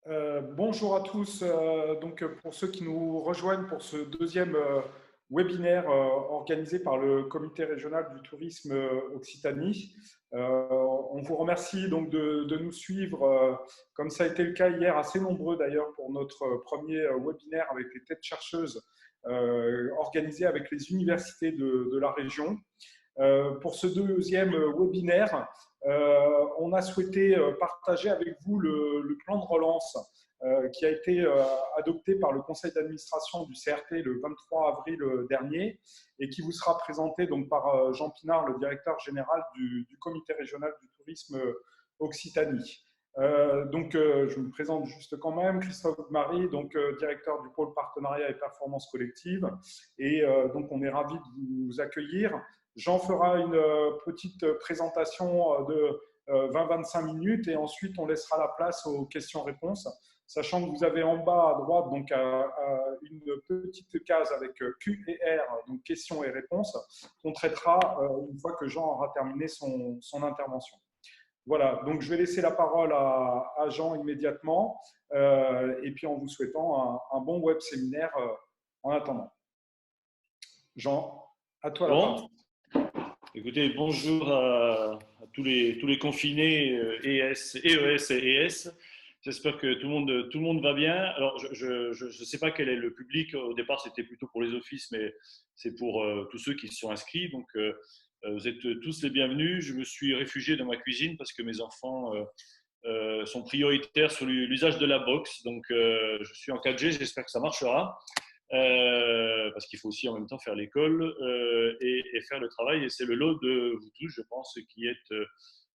Bonjour à tous. Pour ceux qui nous rejoignent pour ce deuxième webinaire organisé par le Comité régional du tourisme Occitanie. On vous remercie donc de nous suivre, comme ça a été le cas hier, assez nombreux d'ailleurs pour notre premier webinaire avec les têtes chercheuses organisé avec les universités de la région. Pour ce deuxième webinaire, on a souhaité partager avec vous le plan de relance qui a été adopté par le conseil d'administration du CRT le 23 avril dernier et qui vous sera présenté donc par Jean Pinard, le directeur général du comité régional du tourisme Occitanie. Je me présente juste quand même, Christophe Marie, directeur du pôle partenariat et performance collective. Et donc, on est ravis de vous accueillir. Jean fera une petite présentation de 20-25 minutes et ensuite on laissera la place aux questions-réponses, sachant que vous avez en bas à droite une petite case avec Q et R, donc questions et réponses, qu'on traitera une fois que Jean aura terminé son intervention. Voilà, donc je vais laisser la parole à Jean immédiatement et puis en vous souhaitant un bon web séminaire en attendant. Jean, à toi la parole. Bon, écoutez, bonjour à tous les confinés ES, EES et ES. J'espère que tout le monde va bien. Alors, je ne sais pas quel est le public. Au départ, c'était plutôt pour les offices, mais c'est pour tous ceux qui se sont inscrits. Donc, vous êtes tous les bienvenus. Je me suis réfugié dans ma cuisine parce que mes enfants sont prioritaires sur l'usage de la box. Donc, je suis en 4G. J'espère que ça marchera. Parce qu'il faut aussi en même temps faire l'école et faire le travail. Et c'est le lot de vous tous, je pense, qui êtes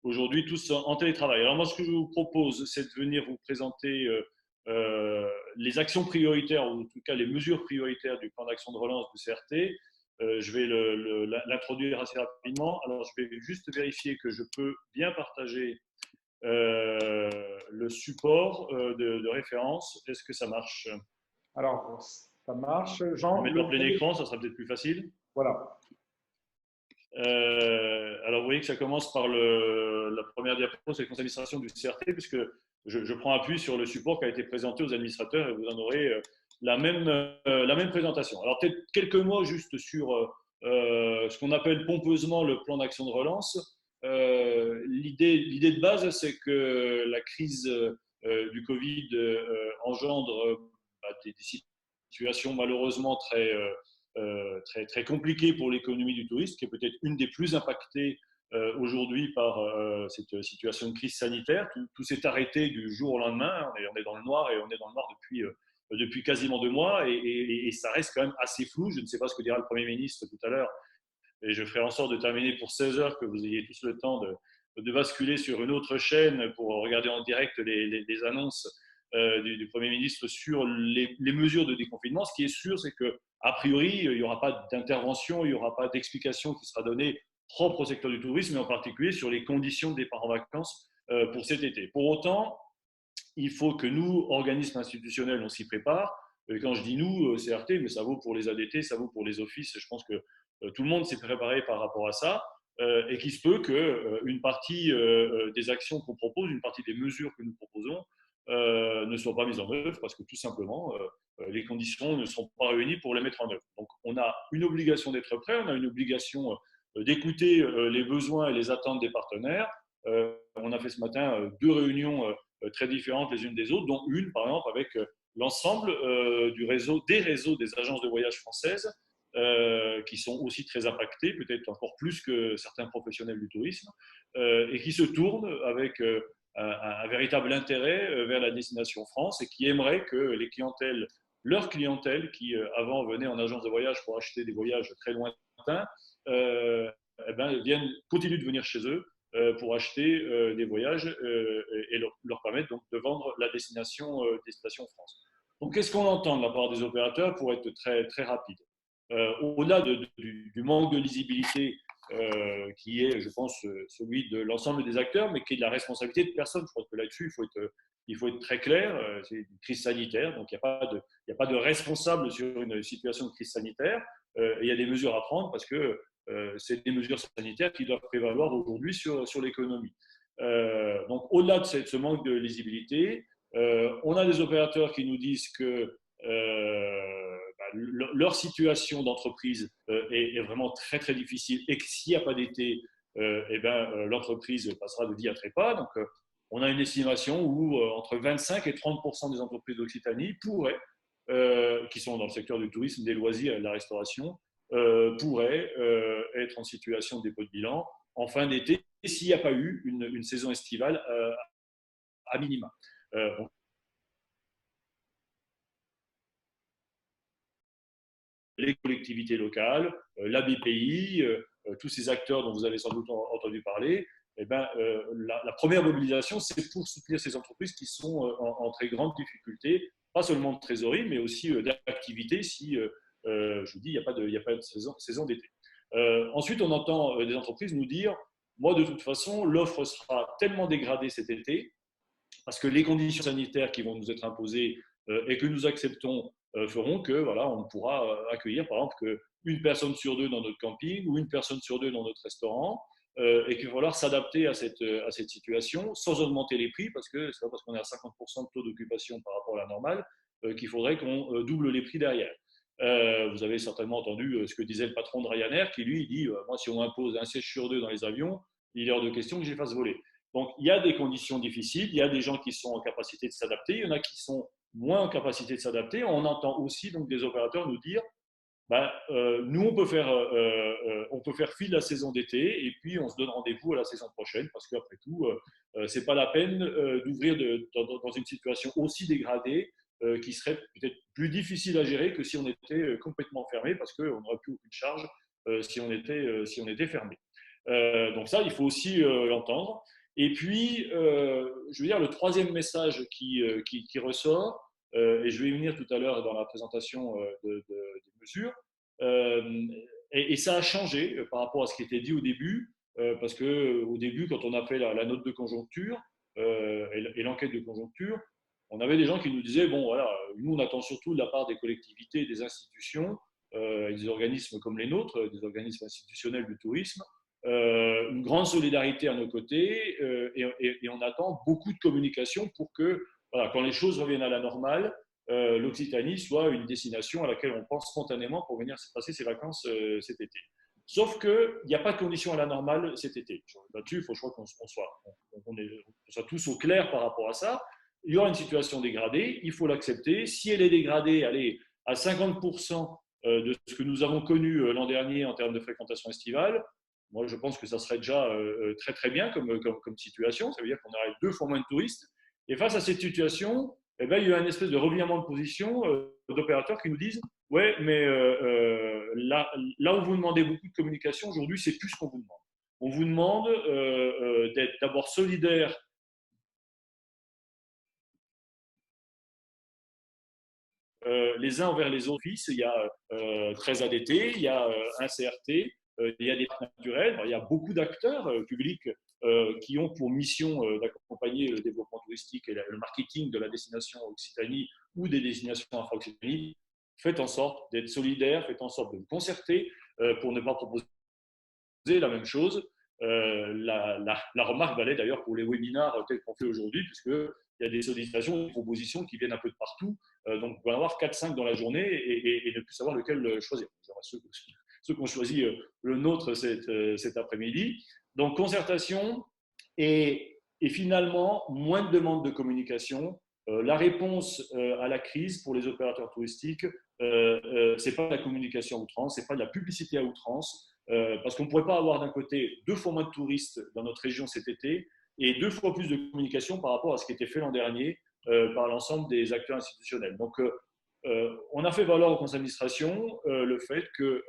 aujourd'hui tous en télétravail. Alors moi, ce que je vous propose, c'est de venir vous présenter les actions prioritaires, ou en tout cas les mesures prioritaires du plan d'action de relance du CRT. Je vais l'introduire assez rapidement. Alors, je vais juste vérifier que je peux bien partager le support de référence. Est-ce que ça marche? Alors, ça marche. Je vais Jean, mettre en plein écran, ça sera peut-être plus facile. voilà. Alors, vous voyez que ça commence par la première diapo, c'est le conseil d'administration du CRT, puisque je prends appui sur le support qui a été présenté aux administrateurs et vous en aurez la même présentation. Alors, peut-être quelques mots juste sur ce qu'on appelle pompeusement le plan d'action de relance. L'idée de base, c'est que la crise du Covid engendre des situations malheureusement très compliqué pour l'économie du tourisme, qui est peut-être une des plus impactées aujourd'hui par cette situation de crise sanitaire. Tout s'est arrêté du jour au lendemain. On est dans le noir et on est dans le noir depuis quasiment 2 mois et ça reste quand même assez flou. Je ne sais pas ce que dira le Premier ministre tout à l'heure et je ferai en sorte de terminer pour 16 heures, que vous ayez tous le temps de basculer sur une autre chaîne pour regarder en direct les annonces du Premier ministre sur les mesures de déconfinement. Ce qui est sûr, c'est que a priori, il n'y aura pas d'intervention, il n'y aura pas d'explication qui sera donnée propre au secteur du tourisme, mais en particulier sur les conditions de départ en vacances pour cet été. Pour autant, il faut que nous, organismes institutionnels, on s'y prépare. Quand je dis nous, CRT, mais ça vaut pour les ADT, ça vaut pour les offices. Je pense que tout le monde s'est préparé par rapport à ça. Et qu'il se peut qu'une partie des actions qu'on propose, une partie des mesures que nous proposons, ne soient pas mises en œuvre parce que tout simplement, les conditions ne seront pas réunies pour les mettre en œuvre. Donc, on a une obligation d'être prêt, on a une obligation d'écouter les besoins et les attentes des partenaires. On a fait ce matin 2 réunions très différentes les unes des autres, dont une, par exemple, avec l'ensemble des réseaux des agences de voyage françaises, qui sont aussi très impactés, peut-être encore plus que certains professionnels du tourisme, et qui se tournent avec un véritable intérêt vers la destination France et qui aimeraient que leur clientèle, qui avant venait en agence de voyage pour acheter des voyages très lointains, continuent de venir chez eux pour acheter des voyages et leur permettre donc de vendre la destination France. Donc, qu'est-ce qu'on entend de la part des opérateurs pour être très, très rapide? Au-delà du manque de lisibilité qui est, je pense, celui de l'ensemble des acteurs, mais qui est de la responsabilité de personne. Je crois que là-dessus, il faut être très clair. C'est une crise sanitaire, donc il n'y a pas de responsable sur une situation de crise sanitaire. Et il y a des mesures à prendre parce que c'est des mesures sanitaires qui doivent prévaloir aujourd'hui sur l'économie. Donc, au-delà de ce manque de lisibilité, On a des opérateurs qui nous disent que leur situation d'entreprise est vraiment très très difficile et que s'il n'y a pas d'été, l'entreprise passera de vie à trépas. Donc, on a une estimation où entre 25 et 30% des entreprises d'Occitanie pourraient, qui sont dans le secteur du tourisme, des loisirs et de la restauration, pourraient être en situation de dépôt de bilan en fin d'été s'il n'y a pas eu une saison estivale à minima. Les collectivités locales, la BPI, tous ces acteurs dont vous avez sans doute entendu parler, la première mobilisation, c'est pour soutenir ces entreprises qui sont en très grande difficulté, pas seulement de trésorerie, mais aussi d'activité si, je vous dis, il n'y a pas de saison d'été. Ensuite, on entend des entreprises nous dire, moi, de toute façon, l'offre sera tellement dégradée cet été, parce que les conditions sanitaires qui vont nous être imposées et que nous acceptons feront que voilà, on pourra accueillir par exemple une personne sur deux dans notre camping ou une personne sur deux dans notre restaurant et qu'il va falloir s'adapter à cette situation sans augmenter les prix parce que c'est pas parce qu'on est à 50% de taux d'occupation par rapport à la normale qu'il faudrait qu'on double les prix derrière. Vous avez certainement entendu ce que disait le patron de Ryanair qui lui dit moi si on impose un siège sur deux dans les avions, il est hors de question que je les fasse voler. Donc, il y a des conditions difficiles, il y a des gens qui sont en capacité de s'adapter, il y en a qui sont moins en capacité de s'adapter. On entend aussi donc, des opérateurs nous dire nous, on peut faire fi de la saison d'été et puis on se donne rendez-vous à la saison prochaine parce qu'après tout, ce n'est pas la peine d'ouvrir dans une situation aussi dégradée qui serait peut-être plus difficile à gérer que si on était complètement fermé parce qu'on n'aurait plus aucune charge si on était fermé. Donc ça, il faut aussi l'entendre. Et puis, je veux dire, le troisième message qui ressort, et je vais y venir tout à l'heure dans la présentation des mesures, et ça a changé par rapport à ce qui était dit au début, parce qu'au début, quand on a fait la note de conjoncture et l'enquête de conjoncture, on avait des gens qui nous disaient, bon voilà, nous on attend surtout de la part des collectivités et des institutions, et des organismes comme les nôtres, des organismes institutionnels du tourisme, une grande solidarité à nos côtés et on attend beaucoup de communication pour que, voilà, quand les choses reviennent à la normale, l'Occitanie soit une destination à laquelle on pense spontanément pour venir passer ses vacances cet été. Sauf qu'il n'y a pas de conditions à la normale cet été. Là-dessus, il faut, je crois qu'on soit tous au clair par rapport à ça. Il y aura une situation dégradée, il faut l'accepter. Si elle est dégradée, allez, à 50% de ce que nous avons connu l'an dernier en termes de fréquentation estivale, moi, je pense que ça serait déjà très, très bien comme situation. Ça veut dire qu'on aurait 2 fois moins de touristes. Et face à cette situation, il y a eu un espèce de revirement de position d'opérateurs qui nous disent « Ouais, mais là où vous demandez beaucoup de communication, aujourd'hui, c'est plus ce qu'on vous demande. On vous demande d'être d'abord solidaire les uns envers les autres. Il y a 13 ADT, il y a un CRT, il y a des parcs naturels, il y a beaucoup d'acteurs publics qui ont pour mission d'accompagner le développement touristique et le marketing de la destination Occitanie ou des destinations infra-Occitanie. Faites en sorte d'être solidaires, faites en sorte de vous concerter pour ne pas proposer la même chose. La remarque valait d'ailleurs pour les webinars tels qu'on fait aujourd'hui, puisqu'il y a des sollicitations, des propositions qui viennent un peu de partout. Donc, on va en avoir 4-5 dans la journée et ne plus savoir lequel choisir. Ceux qui ont choisi le nôtre cet après-midi. Donc, concertation et finalement, moins de demandes de communication. La réponse à la crise pour les opérateurs touristiques, ce n'est pas de la communication à outrance, ce n'est pas de la publicité à outrance, parce qu'on ne pourrait pas avoir d'un côté 2 fois moins de touristes dans notre région cet été et 2 fois plus de communication par rapport à ce qui était fait l'an dernier par l'ensemble des acteurs institutionnels. Donc, on a fait valoir au conseil d'administration le fait que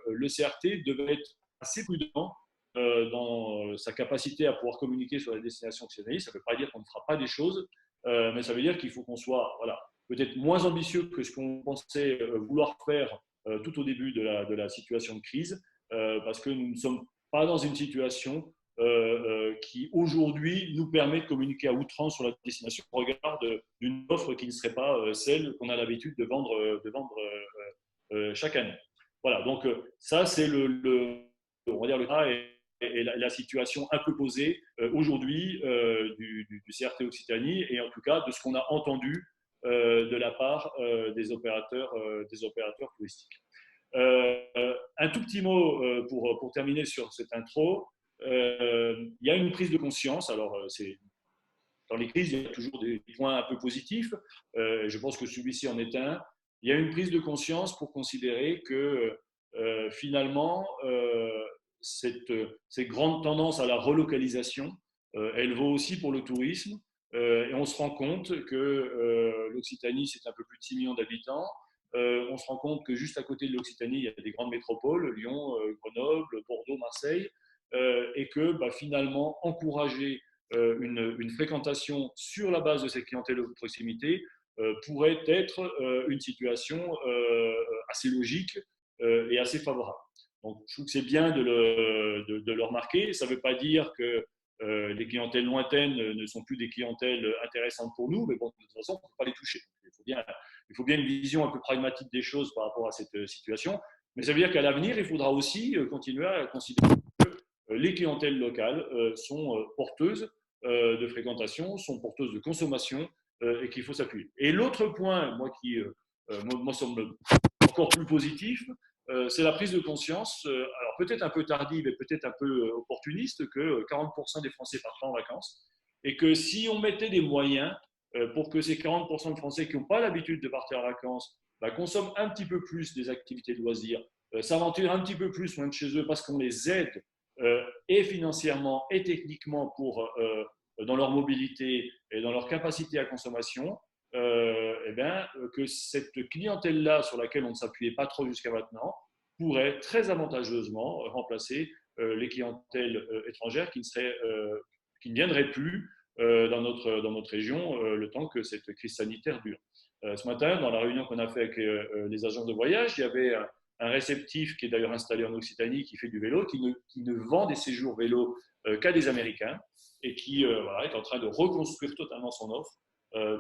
le CRT devait être assez prudent dans sa capacité à pouvoir communiquer sur la destination occitanie. Ça ne veut pas dire qu'on ne fera pas des choses, mais ça veut dire qu'il faut qu'on soit voilà, peut-être moins ambitieux que ce qu'on pensait vouloir faire tout au début de la situation de crise, parce que nous ne sommes pas dans une situation qui aujourd'hui nous permet de communiquer à outrance sur la destination au regard d'une offre qui ne serait pas celle qu'on a l'habitude de vendre chaque année. Voilà, donc ça c'est on va dire le cas la situation un peu posée aujourd'hui du CRT Occitanie et en tout cas de ce qu'on a entendu de la part des opérateurs touristiques. Un tout petit mot pour terminer sur cette intro. Il y a une prise de conscience. Alors, dans les crises, il y a toujours des points un peu positifs. Je pense que celui-ci en est un. Il y a une prise de conscience pour considérer que finalement, cette grande tendance à la relocalisation, elle vaut aussi pour le tourisme. Et on se rend compte que l'Occitanie, c'est un peu plus de 6 millions d'habitants. On se rend compte que juste à côté de l'Occitanie, il y a des grandes métropoles, Lyon, Grenoble, Bordeaux, Marseille, et que finalement, encourager une fréquentation sur la base de cette clientèle de proximité pourrait être une situation assez logique et assez favorable. Donc, je trouve que c'est bien de le remarquer. Ça ne veut pas dire que les clientèles lointaines ne sont plus des clientèles intéressantes pour nous, mais bon, de toute façon, on ne peut pas les toucher. Il faut bien une vision un peu pragmatique des choses par rapport à cette situation. Mais ça veut dire qu'à l'avenir, il faudra aussi continuer à considérer que les clientèles locales sont porteuses de fréquentation, sont porteuses de consommation et qu'il faut s'appuyer. Et l'autre point, moi, qui me semble encore plus positif, c'est la prise de conscience, alors peut-être un peu tardive et peut-être un peu opportuniste, que 40% des Français partent en vacances et que si on mettait des moyens pour que ces 40% de Français qui n'ont pas l'habitude de partir en vacances consomment un petit peu plus des activités de loisirs, s'aventurent un petit peu plus loin de chez eux parce qu'on les aide et financièrement et techniquement dans leur mobilité et dans leur capacité à consommation, que cette clientèle-là sur laquelle on ne s'appuyait pas trop jusqu'à maintenant pourrait très avantageusement remplacer les clientèles étrangères qui ne viendraient plus dans notre région le temps que cette crise sanitaire dure. Ce matin, dans la réunion qu'on a fait avec les agences de voyage, il y avait un réceptif qui est d'ailleurs installé en Occitanie, qui fait du vélo, qui ne vend des séjours vélo qu'à des Américains et qui est en train de reconstruire totalement son offre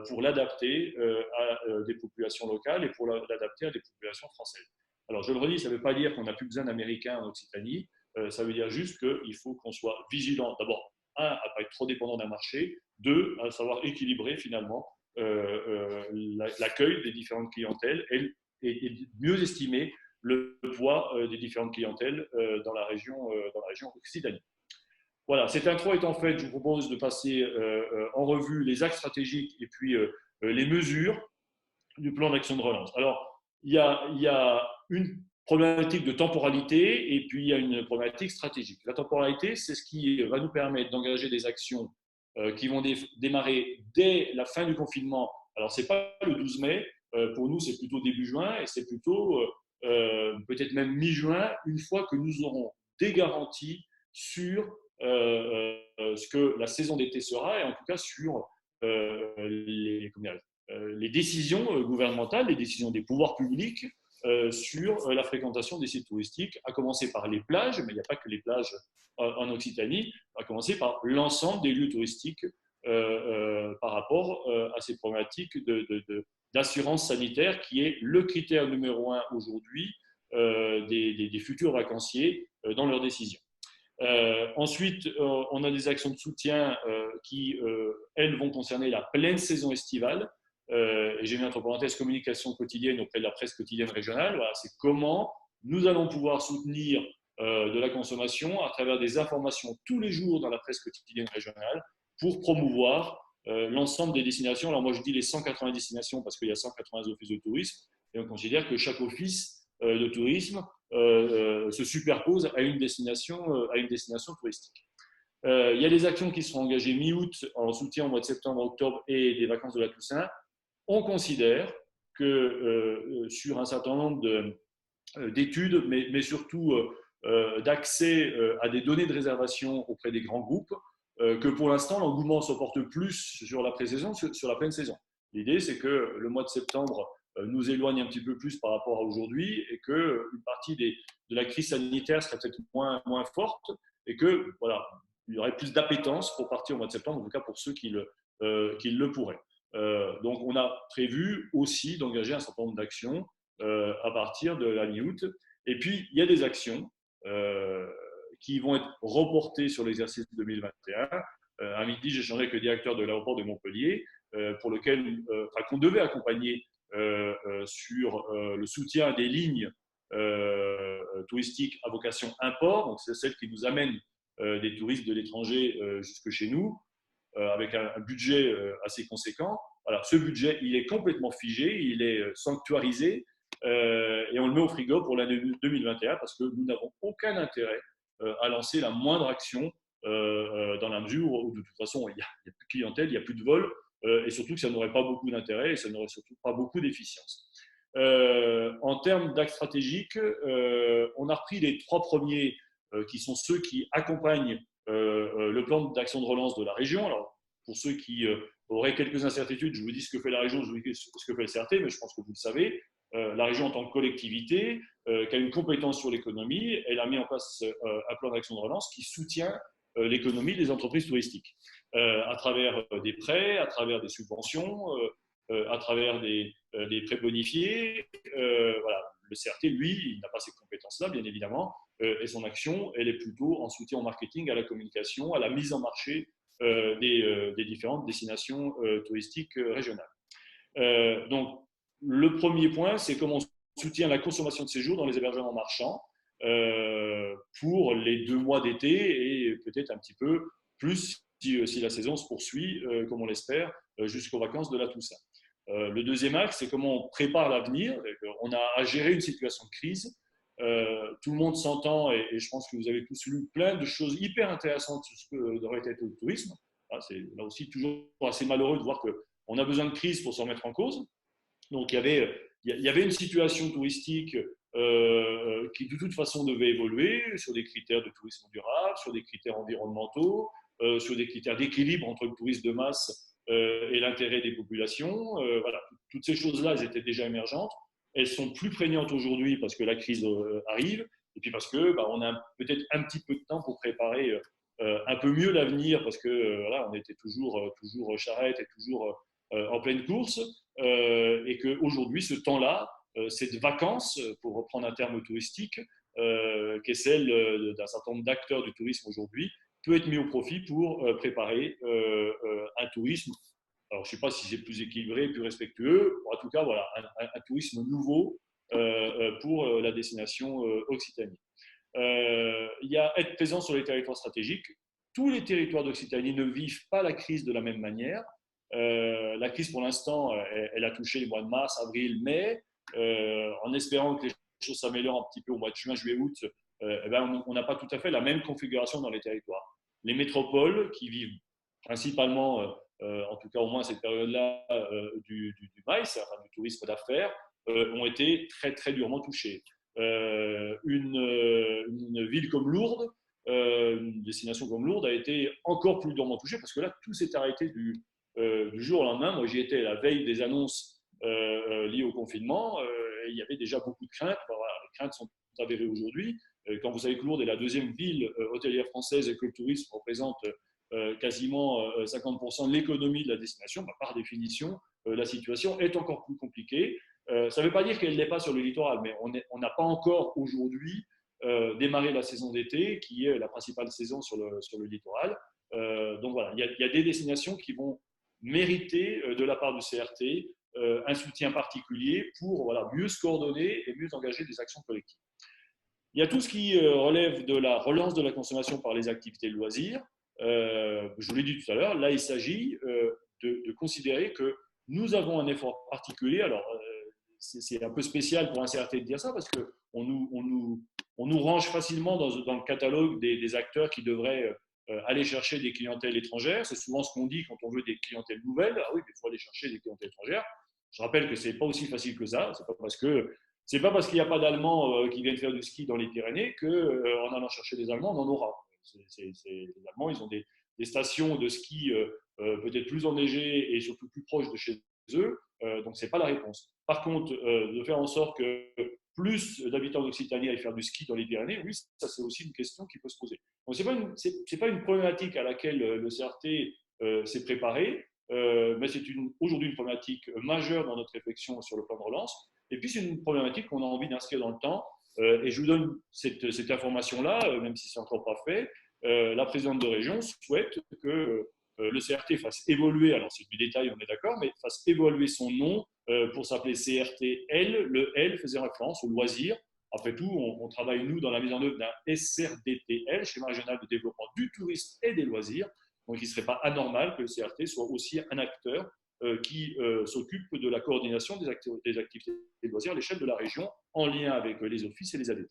pour l'adapter à des populations locales et pour l'adapter à des populations françaises. Alors, je le redis, ça ne veut pas dire qu'on n'a plus besoin d'Américains en Occitanie, ça veut dire juste qu'il faut qu'on soit vigilant, d'abord, un, à ne pas être trop dépendant d'un marché, deux, à savoir équilibrer finalement l'accueil des différentes clientèles et mieux estimer le poids des différentes clientèles dans la région Occitanie. Voilà, cette intro étant faite, je vous propose de passer en revue les axes stratégiques et puis les mesures du plan d'action de relance. Alors, il y a une problématique de temporalité et puis il y a une problématique stratégique. La temporalité, c'est ce qui va nous permettre d'engager des actions qui vont démarrer dès la fin du confinement. Alors, ce n'est pas le 12 mai, pour nous, c'est plutôt début juin et c'est plutôt peut-être même mi-juin, une fois que nous aurons des garanties sur ce que la saison d'été sera et en tout cas sur les décisions gouvernementales, les décisions des pouvoirs publics sur la fréquentation des sites touristiques, à commencer par les plages, mais il n'y a pas que les plages en Occitanie, à commencer par l'ensemble des lieux touristiques par rapport à ces problématiques d'assurance sanitaire qui est le critère numéro 1 aujourd'hui des futurs vacanciers dans leurs décisions. Ensuite, on a des actions de soutien qui, elles, vont concerner la pleine saison estivale. Et j'ai mis entre parenthèses communication quotidienne auprès de la presse quotidienne régionale. Voilà, c'est comment nous allons pouvoir soutenir de la consommation à travers des informations tous les jours dans la presse quotidienne régionale pour promouvoir l'ensemble des destinations. Alors moi, je dis les 180 destinations parce qu'il y a 180 offices de tourisme et on considère que chaque office de tourisme se superpose à une destination touristique. Il y a des actions qui seront engagées mi-août en soutien au mois de septembre, octobre et des vacances de la Toussaint. On considère que sur un certain nombre d'études, mais surtout d'accès à des données de réservation auprès des grands groupes, que pour l'instant, l'engouement se porte plus sur la pré-saison que sur la pleine saison. L'idée, c'est que le mois de septembre nous éloigne un petit peu plus par rapport à aujourd'hui et qu'une partie de la crise sanitaire serait peut-être moins forte et que voilà, il y aurait plus d'appétence pour partir au mois de septembre, en tout cas pour ceux qui le pourraient. Donc, on a prévu aussi d'engager un certain nombre d'actions à partir de la mi-août. Et puis, il y a des actions qui vont être reportés sur l'exercice 2021. À midi, j'échangeais avec le directeur de l'aéroport de Montpellier, pour lequel, qu'on devait accompagner sur le soutien des lignes touristiques à vocation import. Donc, c'est celles qui nous amènent des touristes de l'étranger jusque chez nous, avec un budget assez conséquent. Voilà, ce budget, il est complètement figé, il est sanctuarisé, et on le met au frigo pour l'année 2021 parce que nous n'avons aucun intérêt à lancer la moindre action dans la mesure où, de toute façon, il n'y a plus de clientèle, il n'y a plus de vol, et surtout que ça n'aurait pas beaucoup d'intérêt et ça n'aurait surtout pas beaucoup d'efficience. En termes d'axe stratégique, on a repris les 3 premiers qui sont ceux qui accompagnent le plan d'action de relance de la région. Alors, pour ceux qui auraient quelques incertitudes, je vous dis ce que fait la région, je vous dis ce que fait le CRT, mais je pense que vous le savez. La région en tant que collectivité, qui a une compétence sur l'économie, elle a mis en place un plan d'action de relance qui soutient l'économie des entreprises touristiques, à travers des prêts, à travers des subventions, à travers des prêts bonifiés. Voilà. Le CRT, lui, il n'a pas ces compétences-là, bien évidemment, et son action, elle est plutôt en soutien au marketing, à la communication, à la mise en marché des différentes destinations touristiques régionales. Donc, le premier point, c'est comment on soutient la consommation de séjour dans les hébergements marchands pour les 2 mois d'été et peut-être un petit peu plus si la saison se poursuit, comme on l'espère, jusqu'aux vacances de la Toussaint. Le deuxième axe, c'est comment on prépare l'avenir. On a à gérer une situation de crise. Tout le monde s'entend et je pense que vous avez tous lu plein de choses hyper intéressantes sur ce que devrait être le tourisme. C'est là aussi toujours assez malheureux de voir qu'on a besoin de crise pour se remettre en cause. Donc il y avait une situation touristique qui de toute façon devait évoluer sur des critères de tourisme durable, sur des critères environnementaux, sur des critères d'équilibre entre le tourisme de masse et l'intérêt des populations. Voilà, toutes ces choses-là, elles étaient déjà émergentes. Elles sont plus prégnantes aujourd'hui parce que la crise arrive et puis parce que on a peut-être un petit peu de temps pour préparer un peu mieux l'avenir parce que voilà, on était toujours charrette et toujours en pleine course, et qu'aujourd'hui, ce temps-là, cette vacance, pour reprendre un terme touristique, qui est celle d'un certain nombre d'acteurs du tourisme aujourd'hui, peut être mis au profit pour préparer un tourisme. Alors, je ne sais pas si c'est plus équilibré, plus respectueux. En tout cas, voilà, un tourisme nouveau pour la destination Occitanie. Il y a être présent sur les territoires stratégiques. Tous les territoires d'Occitanie ne vivent pas la crise de la même manière. La crise, pour l'instant, elle a touché les mois de mars, avril, mai, en espérant que les choses s'améliorent un petit peu au mois de juin, juillet, août. On n'a pas tout à fait la même configuration dans les territoires. Les métropoles, qui vivent principalement, en tout cas au moins cette période-là, du MICE, enfin du tourisme d'affaires, ont été très très durement touchées. Une ville comme Lourdes, une destination comme Lourdes a été encore plus durement touchée parce que là, tout s'est arrêté du jour au lendemain. Moi, j'y étais la veille des annonces liées au confinement et il y avait déjà beaucoup de craintes. Voilà, les craintes sont avérées aujourd'hui. Quand vous savez que Lourdes est la deuxième ville hôtelière française et que le tourisme représente quasiment 50% de l'économie de la destination, par définition, la situation est encore plus compliquée. Ça ne veut pas dire qu'elle n'est pas sur le littoral, mais on n'a pas encore aujourd'hui démarré la saison d'été, qui est la principale saison sur le littoral. Donc voilà, il y a des destinations qui vont mériter de la part du CRT un soutien particulier pour voilà, mieux se coordonner et mieux engager des actions collectives. Il y a tout ce qui relève de la relance de la consommation par les activités de loisirs. Je vous l'ai dit tout à l'heure, là il s'agit de considérer que nous avons un effort particulier. Alors c'est un peu spécial pour un CRT de dire ça parce qu'on nous range facilement dans le catalogue des acteurs qui devraient aller chercher des clientèles étrangères. C'est souvent ce qu'on dit quand on veut des clientèles nouvelles. Ah oui, mais il faut aller chercher des clientèles étrangères. Je rappelle que ce n'est pas aussi facile que ça. C'est pas parce qu'il n'y a pas d'Allemands qui viennent faire du ski dans les Pyrénées qu'en allant chercher des Allemands, on en aura. Les Allemands, ils ont des stations de ski peut-être plus enneigées et surtout plus proches de chez eux. Donc, ce n'est pas la réponse. Par contre, de faire en sorte que plus d'habitants d'Occitanie aillent faire du ski dans les Pyrénées, oui, ça c'est aussi une question qui peut se poser. Donc, ce n'est pas une problématique à laquelle le CRT s'est préparé, mais c'est aujourd'hui une problématique majeure dans notre réflexion sur le plan de relance. Et puis, c'est une problématique qu'on a envie d'inscrire dans le temps Et je vous donne cette information-là, même si c'est encore pas fait. La présidente de région souhaite que le CRT fasse évoluer, alors c'est du détail, on est d'accord, mais fasse évoluer son nom pour s'appeler CRTL. Le L faisait référence au loisir. Après tout, on travaille, nous, dans la mise en œuvre d'un SRDTL, Schéma régional de développement du tourisme et des loisirs. Donc, il ne serait pas anormal que le CRT soit aussi un acteur qui s'occupe de la coordination des activités et loisirs à l'échelle de la région, en lien avec les offices et les ADT.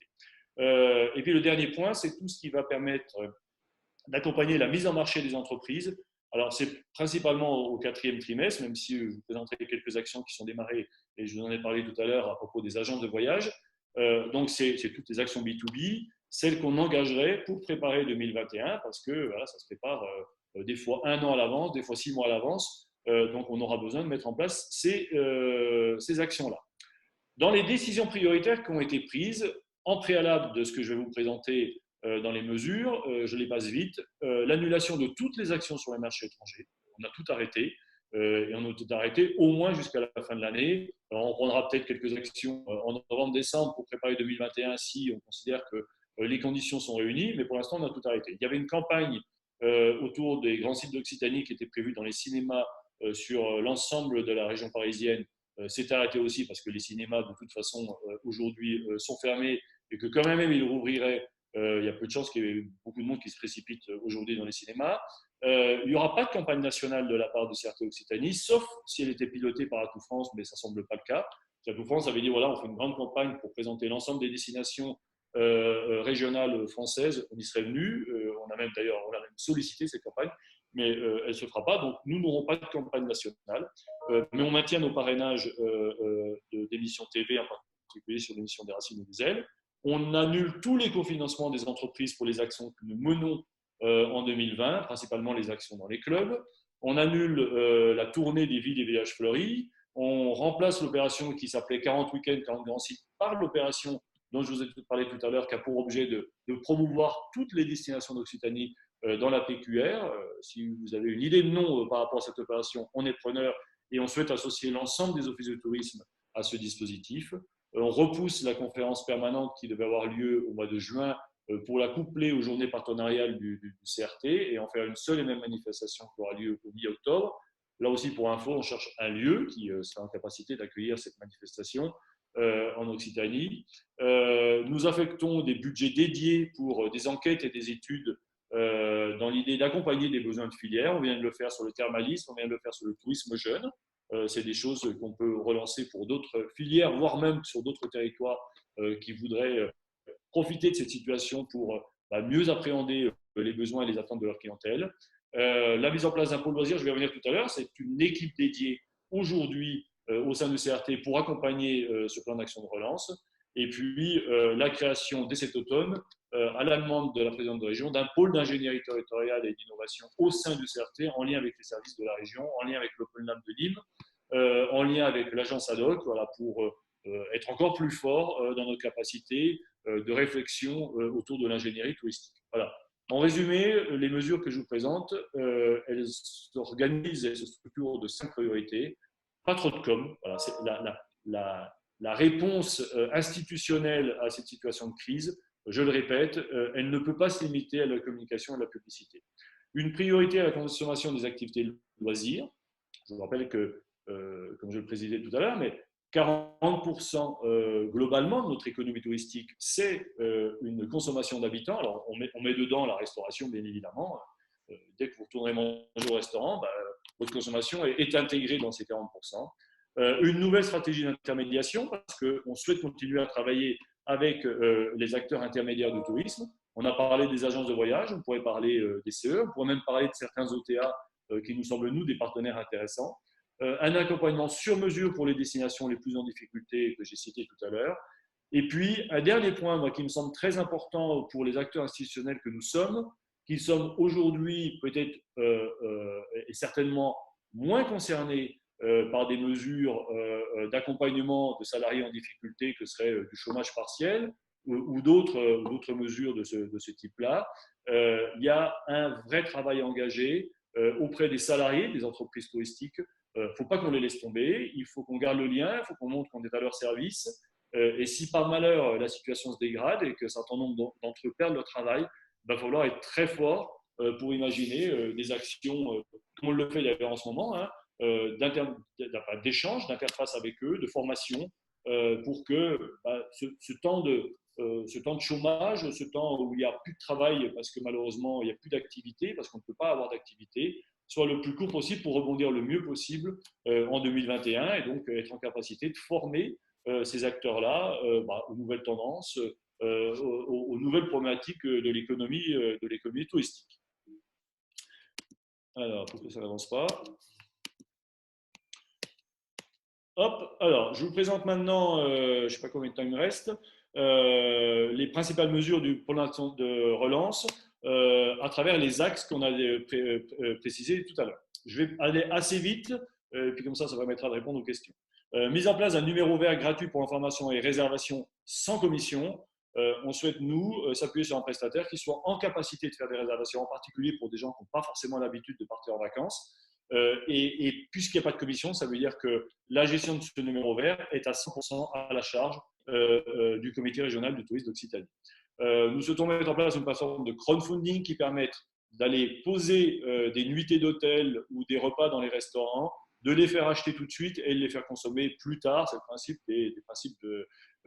Et puis, le dernier point, c'est tout ce qui va permettre d'accompagner la mise en marché des entreprises. Alors, c'est principalement au quatrième trimestre, même si je vous présenterai quelques actions qui sont démarrées, et je vous en ai parlé tout à l'heure à propos des agences de voyage. Donc, c'est toutes les actions B2B, celles qu'on engagerait pour préparer 2021, parce que voilà, ça se prépare des fois 1 an à l'avance, des fois 6 mois à l'avance. Donc, on aura besoin de mettre en place ces actions-là. Dans les décisions prioritaires qui ont été prises, en préalable de ce que je vais vous présenter dans les mesures, je les passe vite, l'annulation de toutes les actions sur les marchés étrangers. On a tout arrêté, et on a tout arrêté au moins jusqu'à la fin de l'année. Alors, on prendra peut-être quelques actions en novembre-décembre pour préparer 2021 si on considère que les conditions sont réunies, mais pour l'instant, on a tout arrêté. Il y avait une campagne autour des grands sites d'Occitanie qui était prévue dans les cinémas sur l'ensemble de la région parisienne. C'est arrêté aussi parce que les cinémas, de toute façon, aujourd'hui sont fermés et que quand même ils rouvriraient, il y a peu de chances qu'il y ait beaucoup de monde qui se précipite aujourd'hui dans les cinémas. Il n'y aura pas de campagne nationale de la part de CRT Occitanie, sauf si elle était pilotée par Atout France, mais ça ne semble pas le cas. Atout France avait dit, voilà, on fait une grande campagne pour présenter l'ensemble des destinations régionales françaises. On y serait venu, on a même sollicité cette campagne, mais elle ne se fera pas. Donc, nous n'aurons pas de campagne nationale, mais on maintient nos parrainages d'émissions TV, en particulier sur l'émission des Racines et des Ailes. On annule tous les cofinancements des entreprises pour les actions que nous menons en 2020, principalement les actions dans les clubs. On annule la tournée des villes et villages fleuris. On remplace l'opération qui s'appelait 40 week-ends, 40 grands sites par l'opération dont je vous ai parlé tout à l'heure, qui a pour objet de promouvoir toutes les destinations d'Occitanie dans la PQR. Si vous avez une idée de nom par rapport à cette opération, on est preneur et on souhaite associer l'ensemble des offices de tourisme à ce dispositif. On repousse la conférence permanente qui devait avoir lieu au mois de juin pour la coupler aux journées partenariales du CRT et en faire une seule et même manifestation qui aura lieu au mi-octobre. Là aussi, pour info, on cherche un lieu qui sera en capacité d'accueillir cette manifestation en Occitanie. Nous affectons des budgets dédiés pour des enquêtes et des études dans l'idée d'accompagner des besoins de filière. On vient de le faire sur le thermalisme, on vient de le faire sur le tourisme jeune. C'est des choses qu'on peut relancer pour d'autres filières, voire même sur d'autres territoires qui voudraient profiter de cette situation pour mieux appréhender les besoins et les attentes de leur clientèle. La mise en place d'un pôle loisir, je vais revenir tout à l'heure, c'est une équipe dédiée aujourd'hui au sein du CRT pour accompagner ce plan d'action de relance. Et puis la création dès cet automne, à la demande de la présidente de région, d'un pôle d'ingénierie territoriale et d'innovation au sein du CRT, en lien avec les services de la région, en lien avec l'Open Lab de Nîmes, en lien avec l'agence ad hoc, voilà, pour être encore plus fort dans notre capacité de réflexion autour de l'ingénierie touristique. Voilà. En résumé, les mesures que je vous présente, elles s'organisent et se structurent de 5 priorités. Pas trop de com. Voilà, c'est la réponse institutionnelle à cette situation de crise, je le répète, elle ne peut pas se limiter à la communication et à la publicité. Une priorité à la consommation des activités de loisirs. Je vous rappelle que, comme je le précisais tout à l'heure, mais 40% globalement de notre économie touristique, c'est une consommation d'habitants. Alors, on met dedans la restauration, bien évidemment. Dès que vous retournerez manger au restaurant, votre consommation est intégrée dans ces 40%. Une nouvelle stratégie d'intermédiation, parce qu'on souhaite continuer à travailler avec les acteurs intermédiaires du tourisme. On a parlé des agences de voyage, on pourrait parler des CE, on pourrait même parler de certains OTA qui nous semblent, nous, des partenaires intéressants. Un accompagnement sur mesure pour les destinations les plus en difficulté que j'ai cité tout à l'heure. Et puis, un dernier point moi, qui me semble très important pour les acteurs institutionnels que nous sommes, qui sommes aujourd'hui peut-être et certainement moins concernés par des mesures d'accompagnement de salariés en difficulté que serait du chômage partiel ou d'autres mesures de ce type-là. Il y a un vrai travail engagé auprès des salariés des entreprises touristiques. Il ne faut pas qu'on les laisse tomber, il faut qu'on garde le lien, il faut qu'on montre qu'on est à leur service. Et si par malheur la situation se dégrade et que un certain nombre d'entre eux perdent leur travail, il va falloir être très fort pour imaginer des actions, comme on le fait d'ailleurs en ce moment, hein, d'échange, d'interface avec eux, de formation, pour que ce temps de chômage, ce temps où il n'y a plus de travail parce que malheureusement il n'y a plus d'activité, parce qu'on ne peut pas avoir d'activité, soit le plus court possible pour rebondir le mieux possible en 2021 et donc être en capacité de former ces acteurs-là aux nouvelles tendances, aux nouvelles problématiques de l'économie touristique. Alors, pourquoi ça n'avance pas? Hop, alors, je vous présente maintenant, je ne sais pas combien de temps il me reste, les principales mesures du plan de relance à travers les axes qu'on a précisés tout à l'heure. Je vais aller assez vite, puis comme ça permettra de répondre aux questions. Mise en place d'un numéro vert gratuit pour information et réservation sans commission. On souhaite, nous, s'appuyer sur un prestataire qui soit en capacité de faire des réservations, en particulier pour des gens qui n'ont pas forcément l'habitude de partir en vacances. Et puisqu'il n'y a pas de commission, ça veut dire que la gestion de ce numéro vert est à 100% à la charge du comité régional du tourisme d'Occitanie. Nous souhaitons mettre en place une plateforme de crowdfunding qui permette d'aller poser des nuitées d'hôtel ou des repas dans les restaurants, de les faire acheter tout de suite et de les faire consommer plus tard. C'est le principe des principes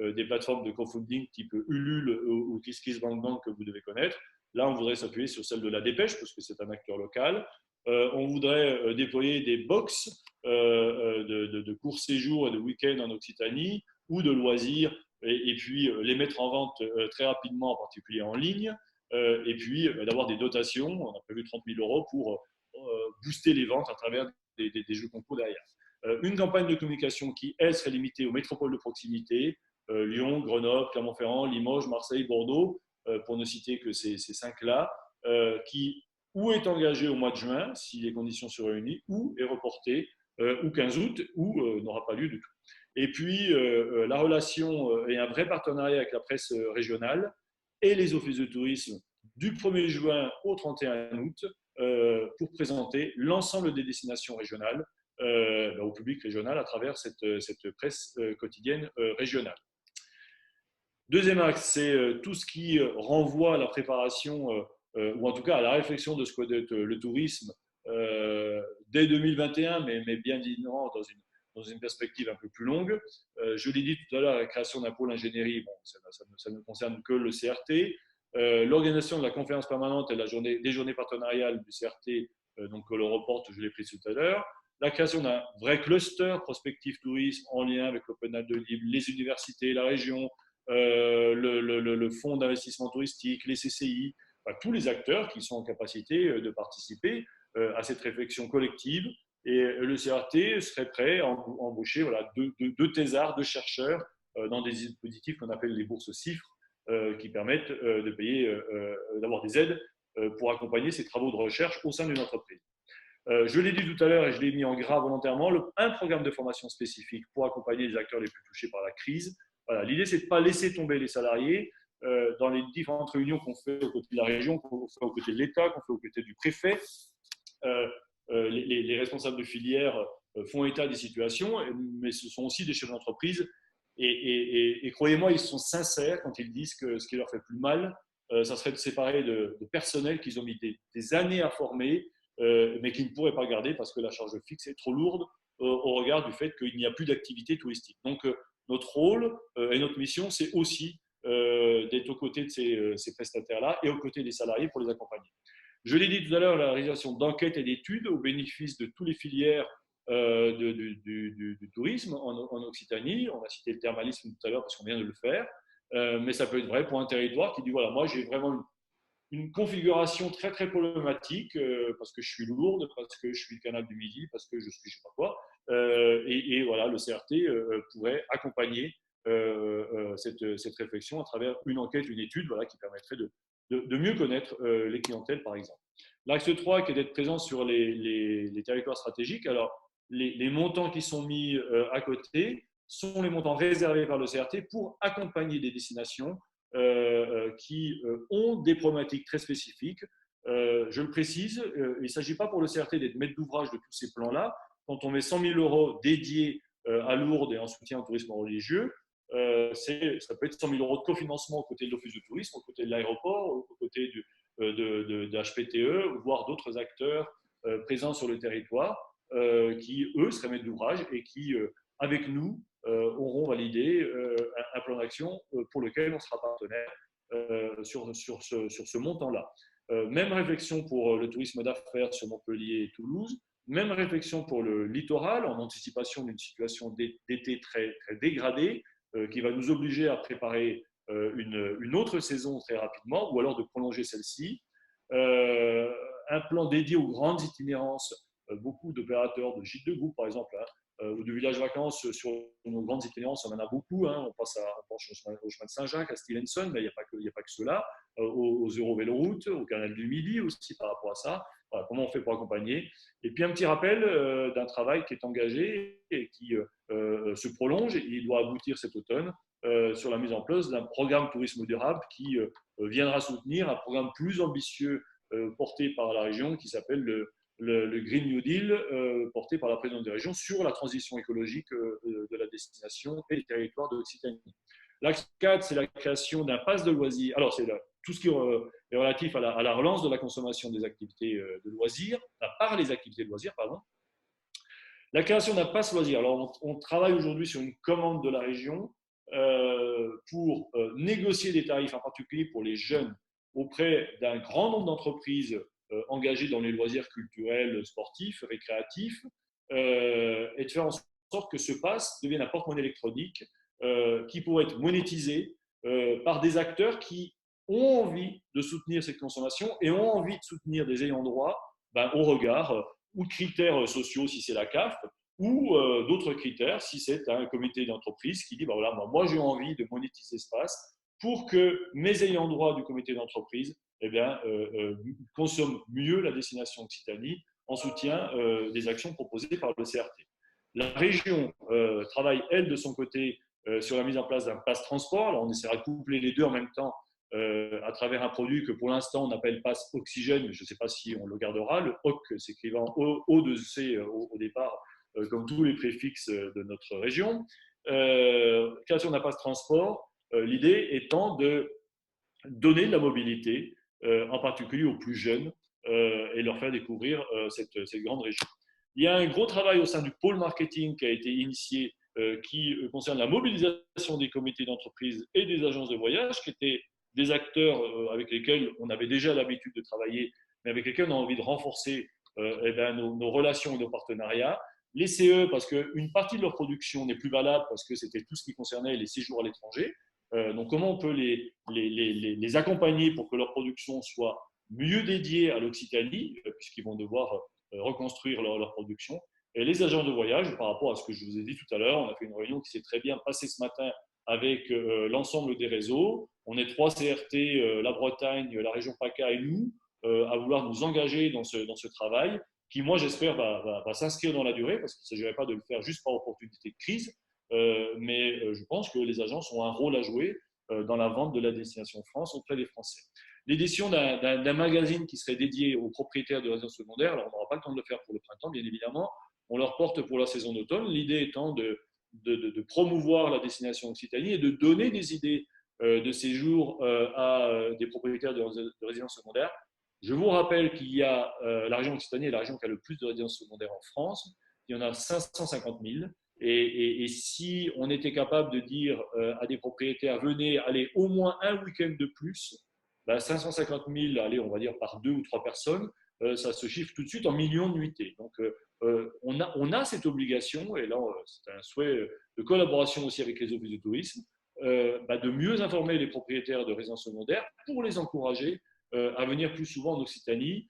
des plateformes de crowdfunding type Ulule ou KissKissBankBank que vous devez connaître. Là, on voudrait s'appuyer sur celle de La Dépêche parce que c'est un acteur local. On voudrait déployer des box de courts séjours et de week-ends en Occitanie ou de loisirs et puis les mettre en vente très rapidement, en particulier en ligne, et puis d'avoir des dotations. On a prévu 30 000 € pour booster les ventes à travers des jeux concours derrière. Une campagne de communication qui, elle, serait limitée aux métropoles de proximité, Lyon, Grenoble, Clermont-Ferrand, Limoges, Marseille, Bordeaux, pour ne citer que ces 5-là, qui ou est engagé au mois de juin, si les conditions se réunissent, ou est reporté ou 15 août, ou n'aura pas lieu du tout. Et puis, la relation et un vrai partenariat avec la presse régionale et les offices de tourisme du 1er juin au 31 août pour présenter l'ensemble des destinations régionales au public régional à travers cette presse quotidienne régionale. Deuxième axe, c'est tout ce qui renvoie à la préparation ou en tout cas à la réflexion de ce que doit être le tourisme dès 2021, mais bien évidemment dans une perspective un peu plus longue. Je l'ai dit tout à l'heure, la création d'un pôle ingénierie, bon, ça ne concerne que le CRT. L'organisation de la conférence permanente et des journées partenariales du CRT, donc le reporte, je l'ai pris tout à l'heure. La création d'un vrai cluster prospectif tourisme en lien avec l'Open de Libre, les universités, la région, le fonds d'investissement touristique, les CCI, tous les acteurs qui sont en capacité de participer à cette réflexion collective. Et le CRT serait prêt à embaucher deux thésards, deux chercheurs dans des dispositifs qu'on appelle les bourses CIFRE qui permettent de payer, d'avoir des aides pour accompagner ces travaux de recherche au sein d'une entreprise. Je l'ai dit tout à l'heure et je l'ai mis en gras volontairement, un programme de formation spécifique pour accompagner les acteurs les plus touchés par la crise. Voilà, l'idée, c'est de ne pas laisser tomber les salariés dans les différentes réunions qu'on fait aux côtés de la région, qu'on fait aux côtés de l'État, qu'on fait aux côtés du préfet. Les responsables de filière font état des situations, mais ce sont aussi des chefs d'entreprise. Et croyez-moi, ils sont sincères quand ils disent que ce qui leur fait plus mal, ça serait de séparer de personnel qu'ils ont mis des années à former, mais qu'ils ne pourraient pas garder parce que la charge fixe est trop lourde au regard du fait qu'il n'y a plus d'activité touristique. Donc, notre rôle et notre mission, c'est aussi d'être aux côtés de ces prestataires-là et aux côtés des salariés pour les accompagner. Je l'ai dit tout à l'heure, la réalisation d'enquêtes et d'études au bénéfice de toutes les filières du tourisme en Occitanie. On a cité le thermalisme tout à l'heure parce qu'on vient de le faire, mais ça peut être vrai pour un territoire qui dit voilà, moi j'ai vraiment une configuration très très problématique parce que je suis lourde, parce que je suis le canal du Midi, parce que je suis je sais pas quoi. Et voilà, le CRT pourrait accompagner cette réflexion à travers une enquête, une étude voilà, qui permettrait de mieux connaître les clientèles, par exemple. L'axe 3, qui est d'être présent sur les territoires stratégiques. Alors, les montants qui sont mis à côté sont les montants réservés par le CRT pour accompagner des destinations qui ont des problématiques très spécifiques. Je le précise, il ne s'agit pas pour le CRT d'être maître d'ouvrage de tous ces plans-là. Quand on met 100 000 € dédiés à Lourdes et en soutien au tourisme religieux, ça peut être 100 000 euros de cofinancement aux côtés de l'Office du tourisme, aux côtés de l'aéroport, aux côtés de HPTE, voire d'autres acteurs présents sur le territoire qui, eux, seraient maîtres d'ouvrage et qui, avec nous, auront validé un plan d'action pour lequel on sera partenaire sur ce montant-là. Même réflexion pour le tourisme d'affaires sur Montpellier et Toulouse, même réflexion pour le littoral en anticipation d'une situation d'été très, très dégradée qui va nous obliger à préparer une autre saison très rapidement ou alors de prolonger celle-ci. Un plan dédié aux grandes itinérances, beaucoup d'opérateurs de gîtes de groupe par exemple, ou de villages vacances sur nos grandes itinérances, on en a beaucoup. On pense au chemin de Saint-Jacques, à Stevenson, mais il n'y a pas que ceux-là, aux Eurovéloroutes, au canal du Midi aussi par rapport à ça. Voilà, comment on fait pour accompagner. Et puis un petit rappel d'un travail qui est engagé et qui se prolonge et il doit aboutir cet automne sur la mise en place d'un programme tourisme durable qui viendra soutenir un programme plus ambitieux porté par la région qui s'appelle le Green New Deal porté par la présidente des régions sur la transition écologique de la destination et des territoires de l'Occitanie. L'axe 4, c'est la création d'un pass de loisirs. Alors, c'est tout ce qui est relatif à la relance de la consommation des activités de loisirs, par les activités de loisirs, pardon. La création d'un pass loisirs. Alors, on travaille aujourd'hui sur une commande de la région pour négocier des tarifs, en particulier pour les jeunes, auprès d'un grand nombre d'entreprises engagées dans les loisirs culturels, sportifs, récréatifs, et de faire en sorte que ce pass devienne un porte-monnaie électronique qui pourrait être monétisé par des acteurs qui ont envie de soutenir cette consommation et ont envie de soutenir des ayants droit au regard ou de critères sociaux si c'est la CAF, ou d'autres critères si c'est un comité d'entreprise qui dit voilà, moi j'ai envie de monétiser ce pass pour que mes ayants droit du comité d'entreprise consomment mieux la destination Occitanie en soutien des actions proposées par le CRT. La région travaille, elle, de son côté, sur la mise en place d'un pass transport. Alors, on essaiera de coupler les deux en même temps à travers un produit que pour l'instant on appelle pass oxygène, mais je ne sais pas si on le gardera. Le OC s'écrivant O2C au départ, comme tous les préfixes de notre région. Création d'un pass transport, l'idée étant de donner de la mobilité, en particulier aux plus jeunes, et leur faire découvrir cette grande région. Il y a un gros travail au sein du pôle marketing qui a été initié qui concerne la mobilisation des comités d'entreprise et des agences de voyage, qui étaient des acteurs avec lesquels on avait déjà l'habitude de travailler, mais avec lesquels on a envie de renforcer nos relations et nos partenariats. Les CE, parce qu'une partie de leur production n'est plus valable, parce que c'était tout ce qui concernait les séjours à l'étranger. Donc, comment on peut les accompagner pour que leur production soit mieux dédiée à l'Occitanie, puisqu'ils vont devoir reconstruire leur production. Et les agents de voyage, par rapport à ce que je vous ai dit tout à l'heure, on a fait une réunion qui s'est très bien passée ce matin avec l'ensemble des réseaux. On est 3 CRT, la Bretagne, la région PACA et nous, à vouloir nous engager dans ce travail qui, moi, j'espère, va s'inscrire dans la durée, parce qu'il ne s'agirait pas de le faire juste par opportunité de crise, mais je pense que les agences ont un rôle à jouer dans la vente de la destination France auprès des Français. L'édition d'un magazine qui serait dédié aux propriétaires de résidences secondaires, alors on n'aura pas le temps de le faire pour le printemps, bien évidemment, on leur porte pour la saison d'automne, l'idée étant de promouvoir la destination Occitanie et de donner des idées de séjour à des propriétaires de résidences secondaires. Je vous rappelle qu'il y a la région Occitanie est la région qui a le plus de résidences secondaires en France, il y en a 550 000. Et si on était capable de dire à des propriétaires, venez, allez au moins un week-end de plus, 550 000, allez, on va dire par 2 ou 3 personnes, ça se chiffre tout de suite en millions de nuitées. Donc, on a cette obligation, et là, c'est un souhait de collaboration aussi avec les offices de tourisme, de mieux informer les propriétaires de résidences secondaires pour les encourager à venir plus souvent en Occitanie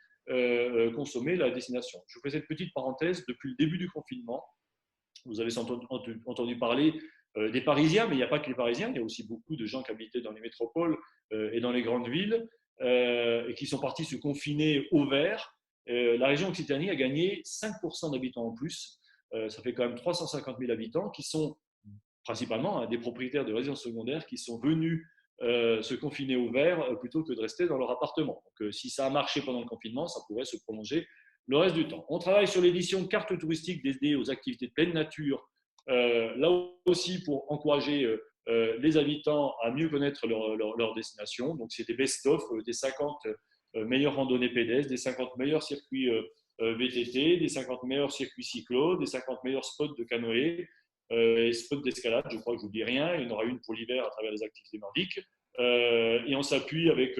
consommer la destination. Je vous fais cette petite parenthèse. Depuis le début du confinement, vous avez entendu parler des Parisiens, mais il n'y a pas que les Parisiens, il y a aussi beaucoup de gens qui habitaient dans les métropoles et dans les grandes villes et qui sont partis se confiner au vert. La région Occitanie a gagné 5% d'habitants en plus. Ça fait quand même 350 000 habitants qui sont principalement des propriétaires de résidences secondaires qui sont venus se confiner au vert plutôt que de rester dans leur appartement. Donc, si ça a marché pendant le confinement, ça pourrait se prolonger le reste du temps. On travaille sur l'édition de cartes touristiques dédiées aux activités de pleine nature, là aussi pour encourager les habitants à mieux connaître leur destination. Donc, c'est des best-of, des 50 meilleures randonnées pédestres, des 50 meilleurs circuits VTT, des 50 meilleurs circuits cyclo, des 50 meilleurs spots de canoë et spots d'escalade. Je crois que je n'oublie rien. Il y en aura une pour l'hiver à travers les activités nordiques. Et on s'appuie avec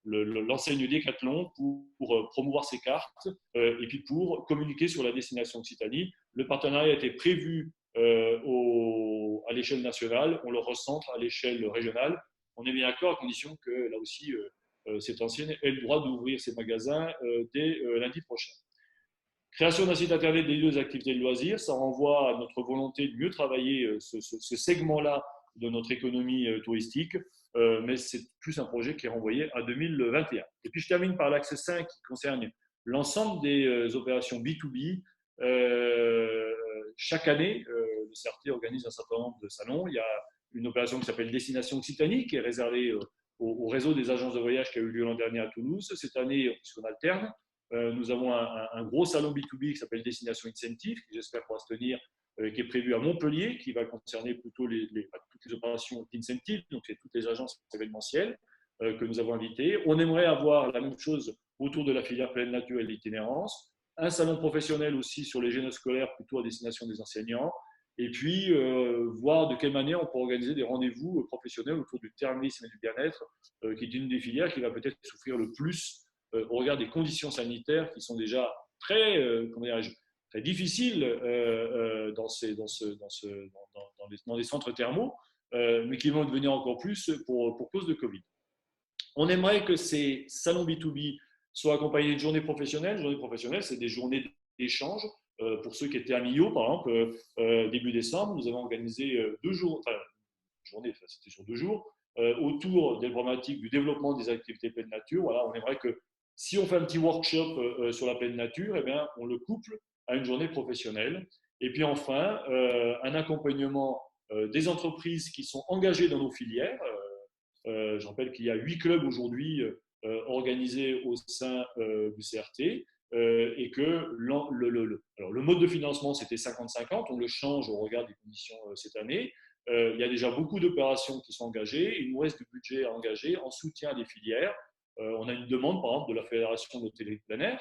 l'enseigne Decathlon pour promouvoir ses cartes et puis pour communiquer sur la destination Occitanie. Le partenariat a été prévu à l'échelle nationale, on le recentre à l'échelle régionale. On est bien d'accord à condition que là aussi, cette ancienne ait le droit d'ouvrir ses magasins dès lundi prochain. Création d'un site internet dédié aux activités de loisirs, ça renvoie à notre volonté de mieux travailler ce segment-là de notre économie touristique, mais c'est plus un projet qui est renvoyé à 2021. Et puis je termine par l'axe 5 qui concerne l'ensemble des opérations B2B. Chaque année, le CRT organise un certain nombre de salons. Il y a une opération qui s'appelle Destination Occitanie, qui est réservée au réseau des agences de voyage qui a eu lieu l'an dernier à Toulouse. Cette année, puisqu'on alterne, nous avons un gros salon B2B qui s'appelle Destination Incentive, qui j'espère pourra se tenir, qui est prévu à Montpellier, qui va concerner plutôt toutes les opérations d'incentive, donc c'est toutes les agences événementielles que nous avons invitées. On aimerait avoir la même chose autour de la filière pleine nature et de l'itinérance, un salon professionnel aussi sur les jeunes scolaires, plutôt à destination des enseignants, et puis voir de quelle manière on peut organiser des rendez-vous professionnels autour du thermisme et du bien-être, qui est une des filières qui va peut-être souffrir le plus au regard des conditions sanitaires qui sont déjà très, très difficiles dans les centres thermaux, mais qui vont devenir encore plus pour cause de Covid. On aimerait que ces salons B2B soient accompagnés de journées professionnelles. Journées professionnelles, c'est des journées d'échange. Pour ceux qui étaient à Millau, par exemple, début décembre, nous avons organisé 2 jours, enfin, journée, c'était sur 2 jours, autour des problématiques du développement des activités pleine nature. Voilà, on aimerait que si on fait un petit workshop sur la pleine nature, eh bien, on le couple à une journée professionnelle. Et puis enfin, un accompagnement des entreprises qui sont engagées dans nos filières. Je rappelle qu'il y a 8 clubs aujourd'hui organisés au sein du CRT et que le mode de financement, c'était 50-50. On le change au regard des conditions cette année. Il y a déjà beaucoup d'opérations qui sont engagées. Il nous reste du budget à engager en soutien des filières. On a une demande, par exemple, de la Fédération d'hôtellerie plein air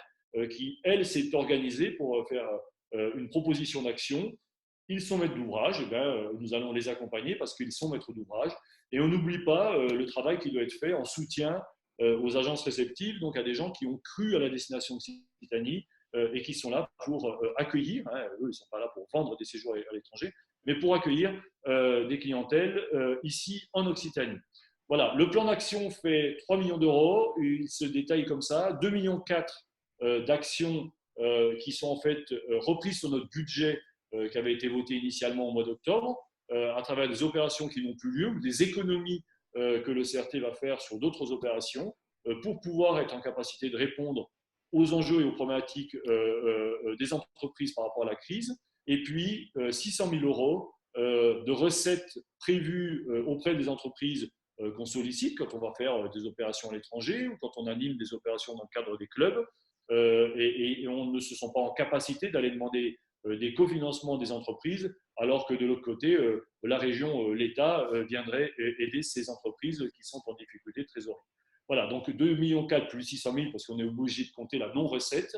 qui, elle, s'est organisée pour faire une proposition d'action. Ils sont maîtres d'ouvrage, et bien, nous allons les accompagner parce qu'ils sont maîtres d'ouvrage. Et on n'oublie pas le travail qui doit être fait en soutien aux agences réceptives, donc à des gens qui ont cru à la destination Occitanie et qui sont là pour accueillir, eux, ils ne sont pas là pour vendre des séjours à l'étranger, mais pour accueillir des clientèles ici en Occitanie. Voilà, le plan d'action fait 3 millions d'euros, il se détaille comme ça, 2,4 millions d'actions qui sont en fait reprises sur notre budget qui avait été voté initialement au mois d'octobre, à travers des opérations qui n'ont plus lieu ou des économies que le CRT va faire sur d'autres opérations pour pouvoir être en capacité de répondre aux enjeux et aux problématiques des entreprises par rapport à la crise. Et puis 600 000 euros de recettes prévues auprès des entreprises qu'on sollicite quand on va faire des opérations à l'étranger ou quand on anime des opérations dans le cadre des clubs. Et on ne se sent pas en capacité d'aller demander des cofinancements des entreprises, alors que de l'autre côté, la région, l'État viendrait aider ces entreprises qui sont en difficulté de trésorerie. Voilà, donc 2,4 millions plus 600 000, parce qu'on est obligé de compter la non-recette,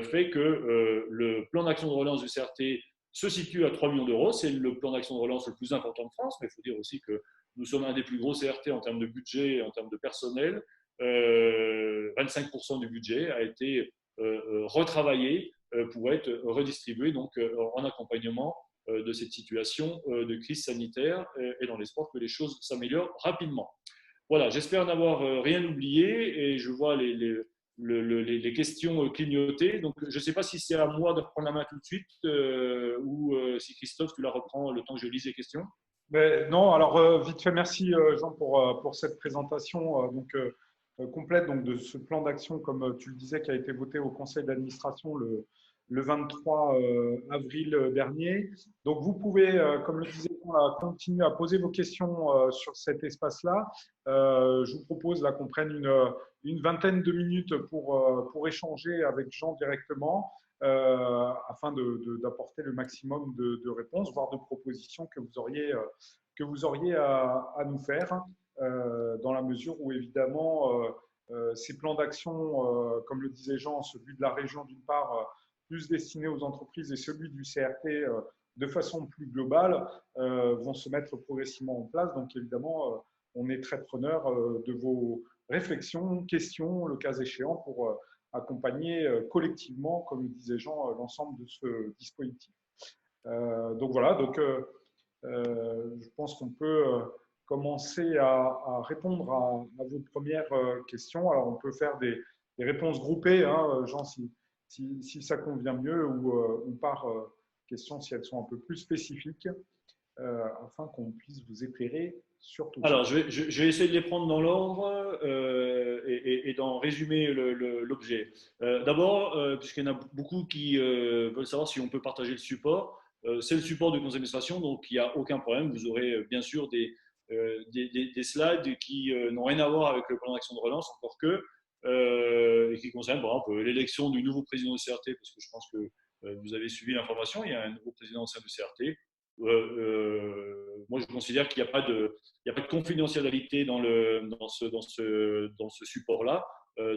fait que le plan d'action de relance du CRT se situe à 3 millions d'euros. C'est le plan d'action de relance le plus important de France, mais il faut dire aussi que nous sommes un des plus gros CRT en termes de budget, en termes de personnel. 25% du budget a été retravaillé pour être redistribué donc, en accompagnement de cette situation de crise sanitaire et dans l'espoir que les choses s'améliorent rapidement. Voilà, j'espère n'avoir rien oublié et je vois les questions clignoter. Donc, je ne sais pas si c'est à moi de reprendre la main tout de suite ou si Christophe, tu la reprends le temps que je lise les questions. Mais non, alors vite fait, merci Jean pour cette présentation complète donc, de ce plan d'action, comme tu le disais, qui a été voté au conseil d'administration le 23 avril dernier. Donc vous pouvez, comme le disait, continuer à poser vos questions sur cet espace-là. Je vous propose là qu'on prenne une vingtaine de minutes pour échanger avec Jean directement. Afin d'apporter le maximum de réponses, voire de propositions que vous auriez que vous auriez à nous faire, dans la mesure où évidemment ces plans d'action, comme le disait Jean, celui de la région d'une part, plus destiné aux entreprises et celui du CRT de façon plus globale, vont se mettre progressivement en place. Donc évidemment, on est très preneur de vos réflexions, questions, le cas échéant, pour accompagner collectivement, comme le disait Jean, l'ensemble de ce dispositif. Donc voilà, je pense qu'on peut commencer à répondre à vos premières questions. Alors on peut faire des réponses groupées, hein, Jean, si ça convient mieux, ou par questions si elles sont un peu plus spécifiques, afin qu'on puisse vous éclairer sur tout ça. Alors, je vais essayer de les prendre dans l'ordre et d'en résumer l'objet. D'abord, puisqu'il y en a beaucoup qui veulent savoir si on peut partager le support, c'est le support de conseil d'administration, donc il n'y a aucun problème. Vous aurez bien sûr des slides qui n'ont rien à voir avec le plan d'action de relance, encore que, et qui concernent par exemple l'élection du nouveau président du CRT, parce que je pense que vous avez suivi l'information, il y a un nouveau président au sein du CRT. Moi, je considère qu'il n'y a pas de confidentialité dans ce support-là.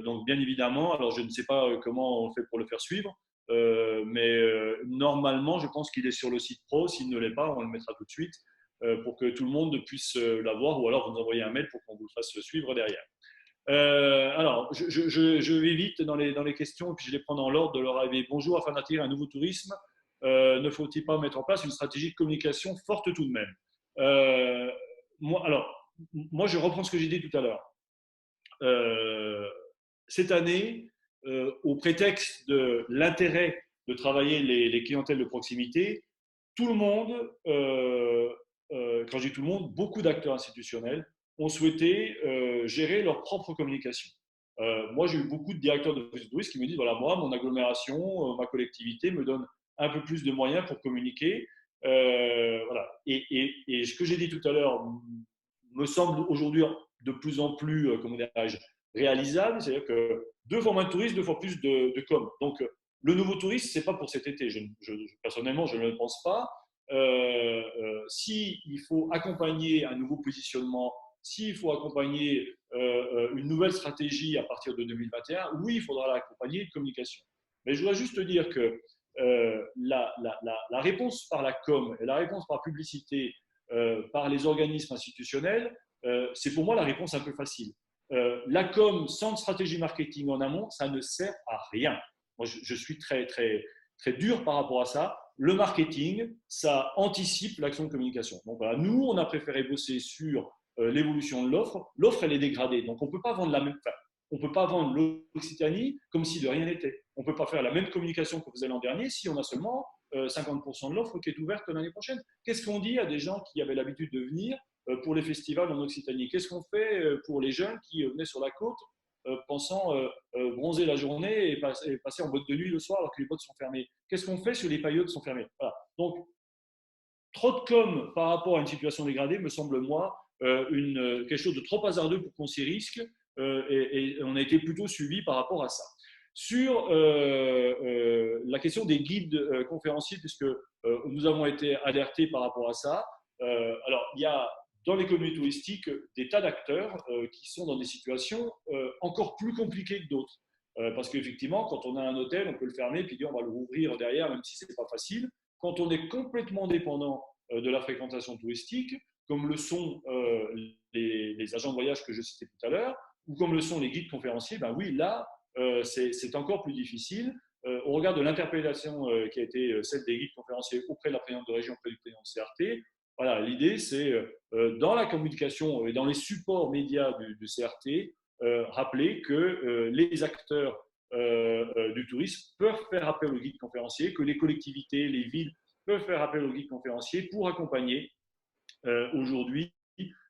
Donc, bien évidemment, alors je ne sais pas comment on fait pour le faire suivre, mais normalement, je pense qu'il est sur le site pro. S'il ne l'est pas, on le mettra tout de suite pour que tout le monde puisse l'avoir, ou alors vous envoyez un mail pour qu'on vous le fasse suivre derrière. Alors, je vais vite dans les questions et puis je les prends dans l'ordre de leur arrivée. Bonjour, afin d'attirer un nouveau tourisme, ne faut-il pas mettre en place une stratégie de communication forte tout de même? Moi, je reprends ce que j'ai dit tout à l'heure. Cette année, au prétexte de l'intérêt de travailler les clientèles de proximité, tout le monde, quand je dis tout le monde, beaucoup d'acteurs institutionnels ont souhaité gérer leur propre communication. Moi, j'ai eu beaucoup de directeurs de tourisme qui me disent, voilà, moi, mon agglomération, ma collectivité me donne un peu plus de moyens pour communiquer. Voilà. Et ce que j'ai dit tout à l'heure me semble aujourd'hui de plus en plus, comment dirais-je, réalisable. C'est-à-dire que 2 fois moins de touristes, 2 fois plus de com. Donc, le nouveau tourisme, ce n'est pas pour cet été. Personnellement, je ne le pense pas. S'il faut accompagner un nouveau positionnement, s'il faut accompagner une nouvelle stratégie à partir de 2021, oui, il faudra l'accompagner de communication. Mais je voudrais juste dire que la réponse par la com et la réponse par publicité, par les organismes institutionnels, c'est pour moi la réponse un peu facile. La com sans stratégie marketing en amont, ça ne sert à rien. Moi, je suis très, très, très dur par rapport à ça. Le marketing, ça anticipe l'action de communication. Donc voilà, nous, on a préféré bosser sur l'évolution de l'offre. L'offre, elle est dégradée. Donc on ne peut pas vendre on peut pas vendre l'Occitanie comme si de rien n'était. On ne peut pas faire la même communication qu'on faisait l'an dernier si on a seulement 50% de l'offre qui est ouverte l'année prochaine. Qu'est-ce qu'on dit à des gens qui avaient l'habitude de venir pour les festivals en Occitanie? Qu'est-ce qu'on fait pour les jeunes qui venaient sur la côte pensant bronzer la journée et passer en botte de nuit le soir alors que les bottes sont fermées? Qu'est-ce qu'on fait sur les paillotes qui sont fermées? Voilà. Donc, trop de com par rapport à une situation dégradée me semble, moi, quelque chose de trop hasardeux pour qu'on s'y risque, et on a été plutôt suivi par rapport à ça. Sur la question des guides conférenciers, puisque nous avons été alertés par rapport à ça, alors il y a dans les communes touristiques des tas d'acteurs qui sont dans des situations encore plus compliquées que d'autres. Parce qu'effectivement, quand on a un hôtel, on peut le fermer puis dire on va le rouvrir derrière, même si ce n'est pas facile. Quand on est complètement dépendant de la fréquentation touristique, comme le sont les agents de voyage que je citais tout à l'heure, ou comme le sont les guides conférenciers, ben oui, là, c'est encore plus difficile. Au regard de l'interpellation qui a été celle des guides conférenciers auprès de la présidente de région, auprès du président de CRT, voilà, l'idée, c'est dans la communication et dans les supports médias du CRT, rappeler que les acteurs du tourisme peuvent faire appel aux guides conférenciers, que les collectivités, les villes peuvent faire appel aux guides conférenciers pour accompagner aujourd'hui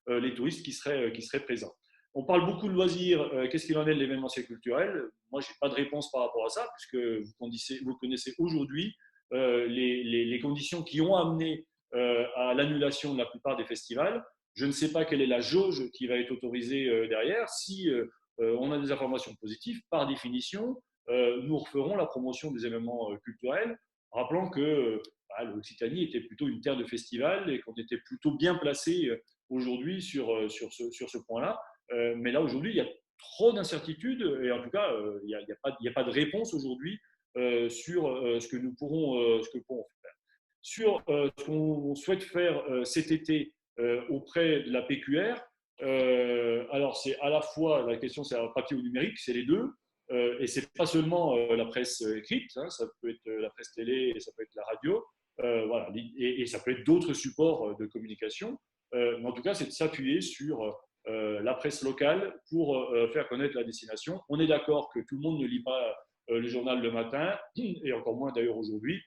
les touristes qui seraient présents. On parle beaucoup de loisirs. Qu'est-ce qu'il en est de l'événementiel culturel? Moi, je n'ai pas de réponse par rapport à ça, puisque vous connaissez aujourd'hui les conditions qui ont amené à l'annulation de la plupart des festivals. Je ne sais pas quelle est la jauge qui va être autorisée derrière. Si on a des informations positives, par définition, nous referons la promotion des événements culturels. rappelant que l'Occitanie était plutôt une terre de festival et qu'on était plutôt bien placé aujourd'hui sur ce point-là. Mais là, aujourd'hui, il y a trop d'incertitudes et en tout cas, il n'y a pas de réponse aujourd'hui sur ce que nous pourrons faire. Sur ce qu'on souhaite faire cet été auprès de la PQR, alors c'est à la fois, la question c'est papier ou numérique, c'est les deux. Et c'est pas seulement la presse écrite, hein, ça peut être la presse télé et ça peut être la radio, voilà, et ça peut être d'autres supports de communication. Mais en tout cas, c'est de s'appuyer sur la presse locale pour faire connaître la destination. On est d'accord que tout le monde ne lit pas le journal le matin, et encore moins d'ailleurs aujourd'hui.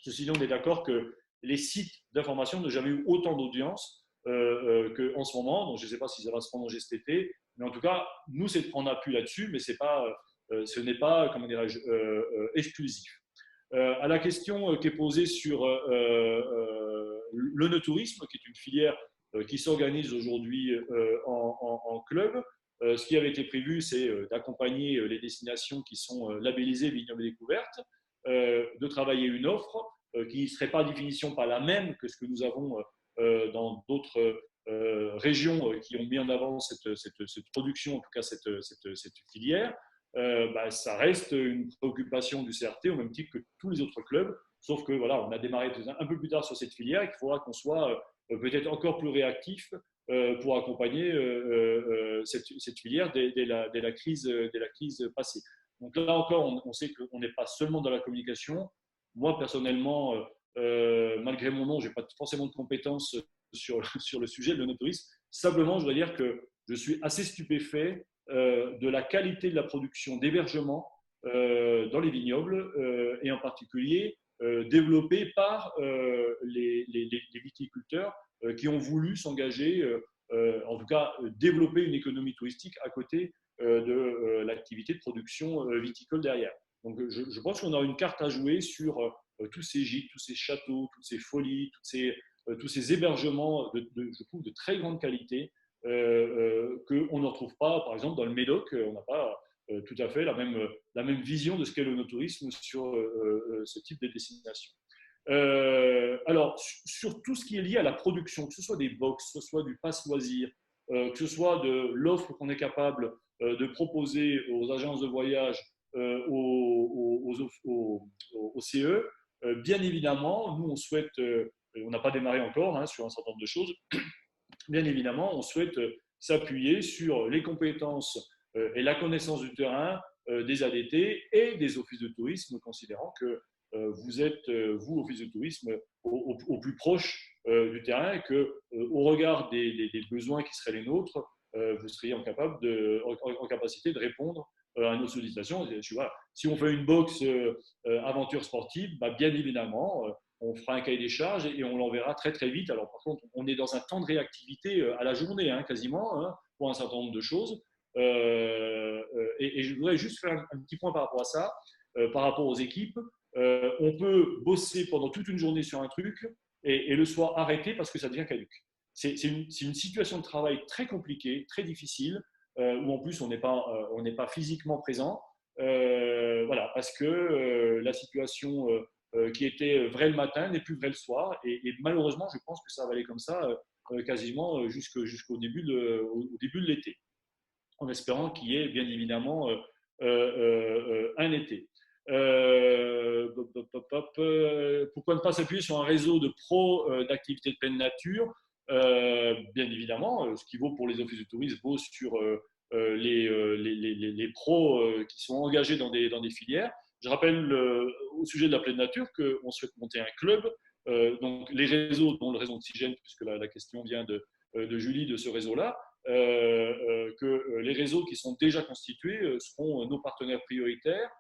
Ceci dit, on est d'accord que les sites d'information n'ont jamais eu autant d'audience qu'en ce moment. Donc, je ne sais pas si ça va se prolonger cet été, mais en tout cas, nous, c'est de prendre appui là-dessus, mais ce n'est pas, comment dirais-je, exclusif. À la question qui est posée sur l'œnotourisme, qui est une filière qui s'organise aujourd'hui en club, ce qui avait été prévu, c'est d'accompagner les destinations qui sont labellisées Vignobles et Découvertes, de travailler une offre qui ne serait par définition pas la même que ce que nous avons dans d'autres régions qui ont mis en avant cette production, en tout cas cette filière. Ça reste une préoccupation du CRT au même titre que tous les autres clubs, sauf que voilà, on a démarré un peu plus tard sur cette filière et qu'il faudra qu'on soit peut-être encore plus réactif pour accompagner cette filière dès la crise passée. Donc là encore, on sait qu'on n'est pas seulement dans la communication. Moi, personnellement, malgré mon nom, je n'ai pas forcément de compétences sur le sujet de l'œnotourisme. Simplement, je dois dire que je suis assez stupéfait de la qualité de la production d'hébergement dans les vignobles et en particulier développée par les viticulteurs qui ont voulu s'engager, en tout cas développer une économie touristique à côté de l'activité de production viticole derrière. Donc je pense qu'on a une carte à jouer sur tous ces gîtes, tous ces châteaux, toutes ces folies, tous ces hébergements je trouve de très grande qualité qu'on ne retrouve pas, par exemple, dans le Médoc. On n'a pas tout à fait la même vision de ce qu'est l'œnotourisme sur ce type de destination. Alors, sur tout ce qui est lié à la production, que ce soit des box, que ce soit du pass loisir, que ce soit de l'offre qu'on est capable de proposer aux agences de voyage, au CE, bien évidemment, nous, on souhaite, on n'a pas démarré encore hein, sur un certain nombre de choses, bien évidemment, on souhaite s'appuyer sur les compétences et la connaissance du terrain des ADT et des offices de tourisme, considérant que vous êtes, vous, office de tourisme, au plus proche du terrain et que, au regard des besoins qui seraient les nôtres, vous seriez en capacité de répondre à nos sollicitations. Voilà. Si on fait une box aventure sportive, bien évidemment, on fera un cahier des charges et on l'enverra très très vite. Alors par contre, on est dans un temps de réactivité à la journée hein, quasiment hein, pour un certain nombre de choses. Et je voudrais juste faire un petit point par rapport à ça, par rapport aux équipes. On peut bosser pendant toute une journée sur un truc et le soir arrêter parce que ça devient caduc. C'est une situation de travail très compliquée, très difficile, où en plus on n'est pas physiquement présent. Voilà, parce que la situation qui était vraie le matin n'est plus vraie le soir. Et malheureusement, je pense que ça va aller comme ça quasiment jusqu'au début de l'été, en espérant qu'il y ait bien évidemment un été. Pourquoi ne pas s'appuyer sur un réseau de pros d'activités de pleine nature bien évidemment, ce qui vaut pour les offices de tourisme vaut sur les pros qui sont engagés dans des filières. Je rappelle au sujet de la pleine nature qu'on souhaite monter un club. Donc les réseaux, dont le réseau Oxygène, puisque la question vient de Julie de ce réseau-là, que les réseaux qui sont déjà constitués seront nos partenaires prioritaires,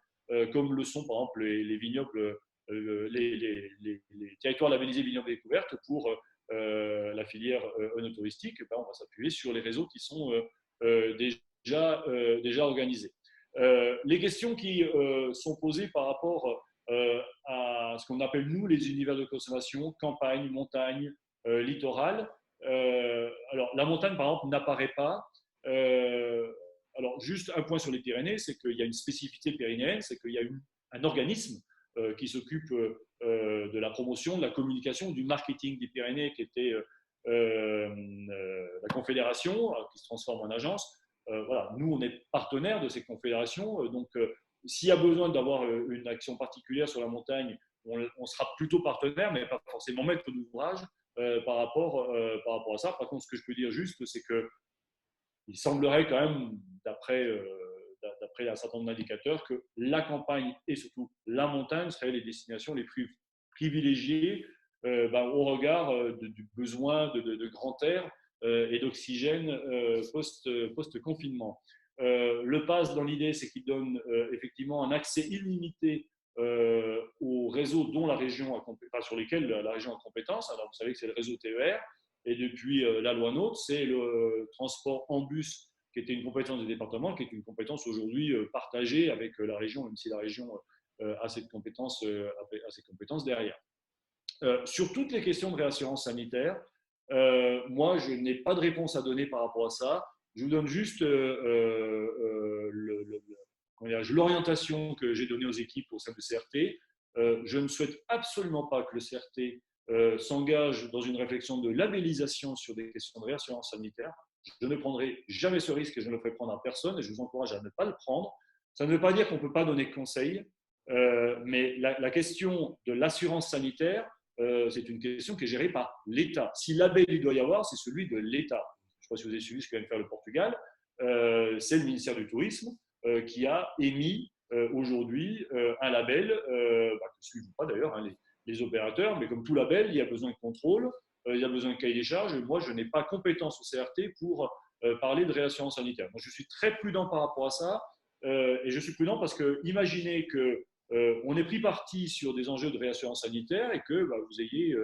comme le sont par exemple les vignobles, les territoires labellisés vignobles et découvertes pour la filière œnotouristique. On va s'appuyer sur les réseaux qui sont déjà organisés. Les questions qui sont posées par rapport à ce qu'on appelle nous les univers de consommation, campagne, montagne, littoral. Alors la montagne par exemple n'apparaît pas. Alors juste un point sur les Pyrénées, c'est qu'il y a une spécificité pyrénéenne, c'est qu'il y a un organisme qui s'occupe de la promotion, de la communication, du marketing des Pyrénées, qui était la confédération, qui se transforme en agence. Voilà, nous, on est partenaires de ces confédérations. Donc, s'il y a besoin d'avoir une action particulière sur la montagne, on sera plutôt partenaire, mais pas forcément maître d'ouvrage par rapport à ça. Par contre, ce que je peux dire juste, c'est qu'il semblerait quand même, d'après un certain nombre d'indicateurs, que la campagne et surtout la montagne seraient les destinations les plus privilégiées au regard du besoin de grand air et d'oxygène post-confinement. Le pass, dans l'idée, c'est qu'il donne effectivement un accès illimité au réseau dont la région sur lesquels la région a compétence. Alors, vous savez que c'est le réseau TER, et depuis la loi NOTRe, c'est le transport en bus qui était une compétence des départements, qui est une compétence aujourd'hui partagée avec la région, même si la région a cette compétence derrière. Sur toutes les questions de réassurance sanitaire, moi, je n'ai pas de réponse à donner par rapport à ça. Je vous donne juste l'orientation que j'ai donnée aux équipes au sein du CRT. Je ne souhaite absolument pas que le CRT s'engage dans une réflexion de labellisation sur des questions de réassurance sanitaire. Je ne prendrai jamais ce risque et je ne le ferai prendre à personne, et je vous encourage à ne pas le prendre. Ça ne veut pas dire qu'on ne peut pas donner de conseils, mais la question de l'assurance sanitaire, c'est une question qui est gérée par l'État. Si label il doit y avoir, c'est celui de l'État. Je ne sais pas si vous avez suivi ce que vient de faire le Portugal. C'est le ministère du Tourisme qui a émis aujourd'hui un label, que ne suivent pas d'ailleurs les opérateurs, mais comme tout label, il y a besoin de contrôle, il y a besoin de cahier des charges. Moi, je n'ai pas compétence au CRT pour parler de réassurance sanitaire. Donc, je suis très prudent par rapport à ça, et je suis prudent parce que imaginez qu'on ait pris parti sur des enjeux de réassurance sanitaire et que vous ayez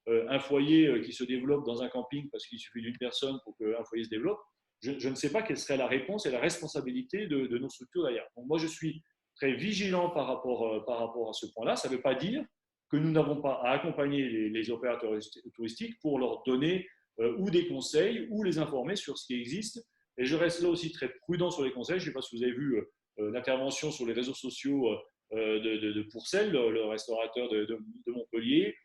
un foyer qui se développe dans un camping parce qu'il suffit d'une personne pour qu'un foyer se développe. Je ne sais pas quelle serait la réponse et la responsabilité de nos structures derrière. Donc, moi, je suis très vigilant par rapport à ce point-là. Ça ne veut pas dire que nous n'avons pas à accompagner les opérateurs touristiques pour leur donner ou des conseils ou les informer sur ce qui existe. Et je reste là aussi très prudent sur les conseils. Je ne sais pas si vous avez vu l'intervention sur les réseaux sociaux de Pourcel, le restaurateur de Montpellier,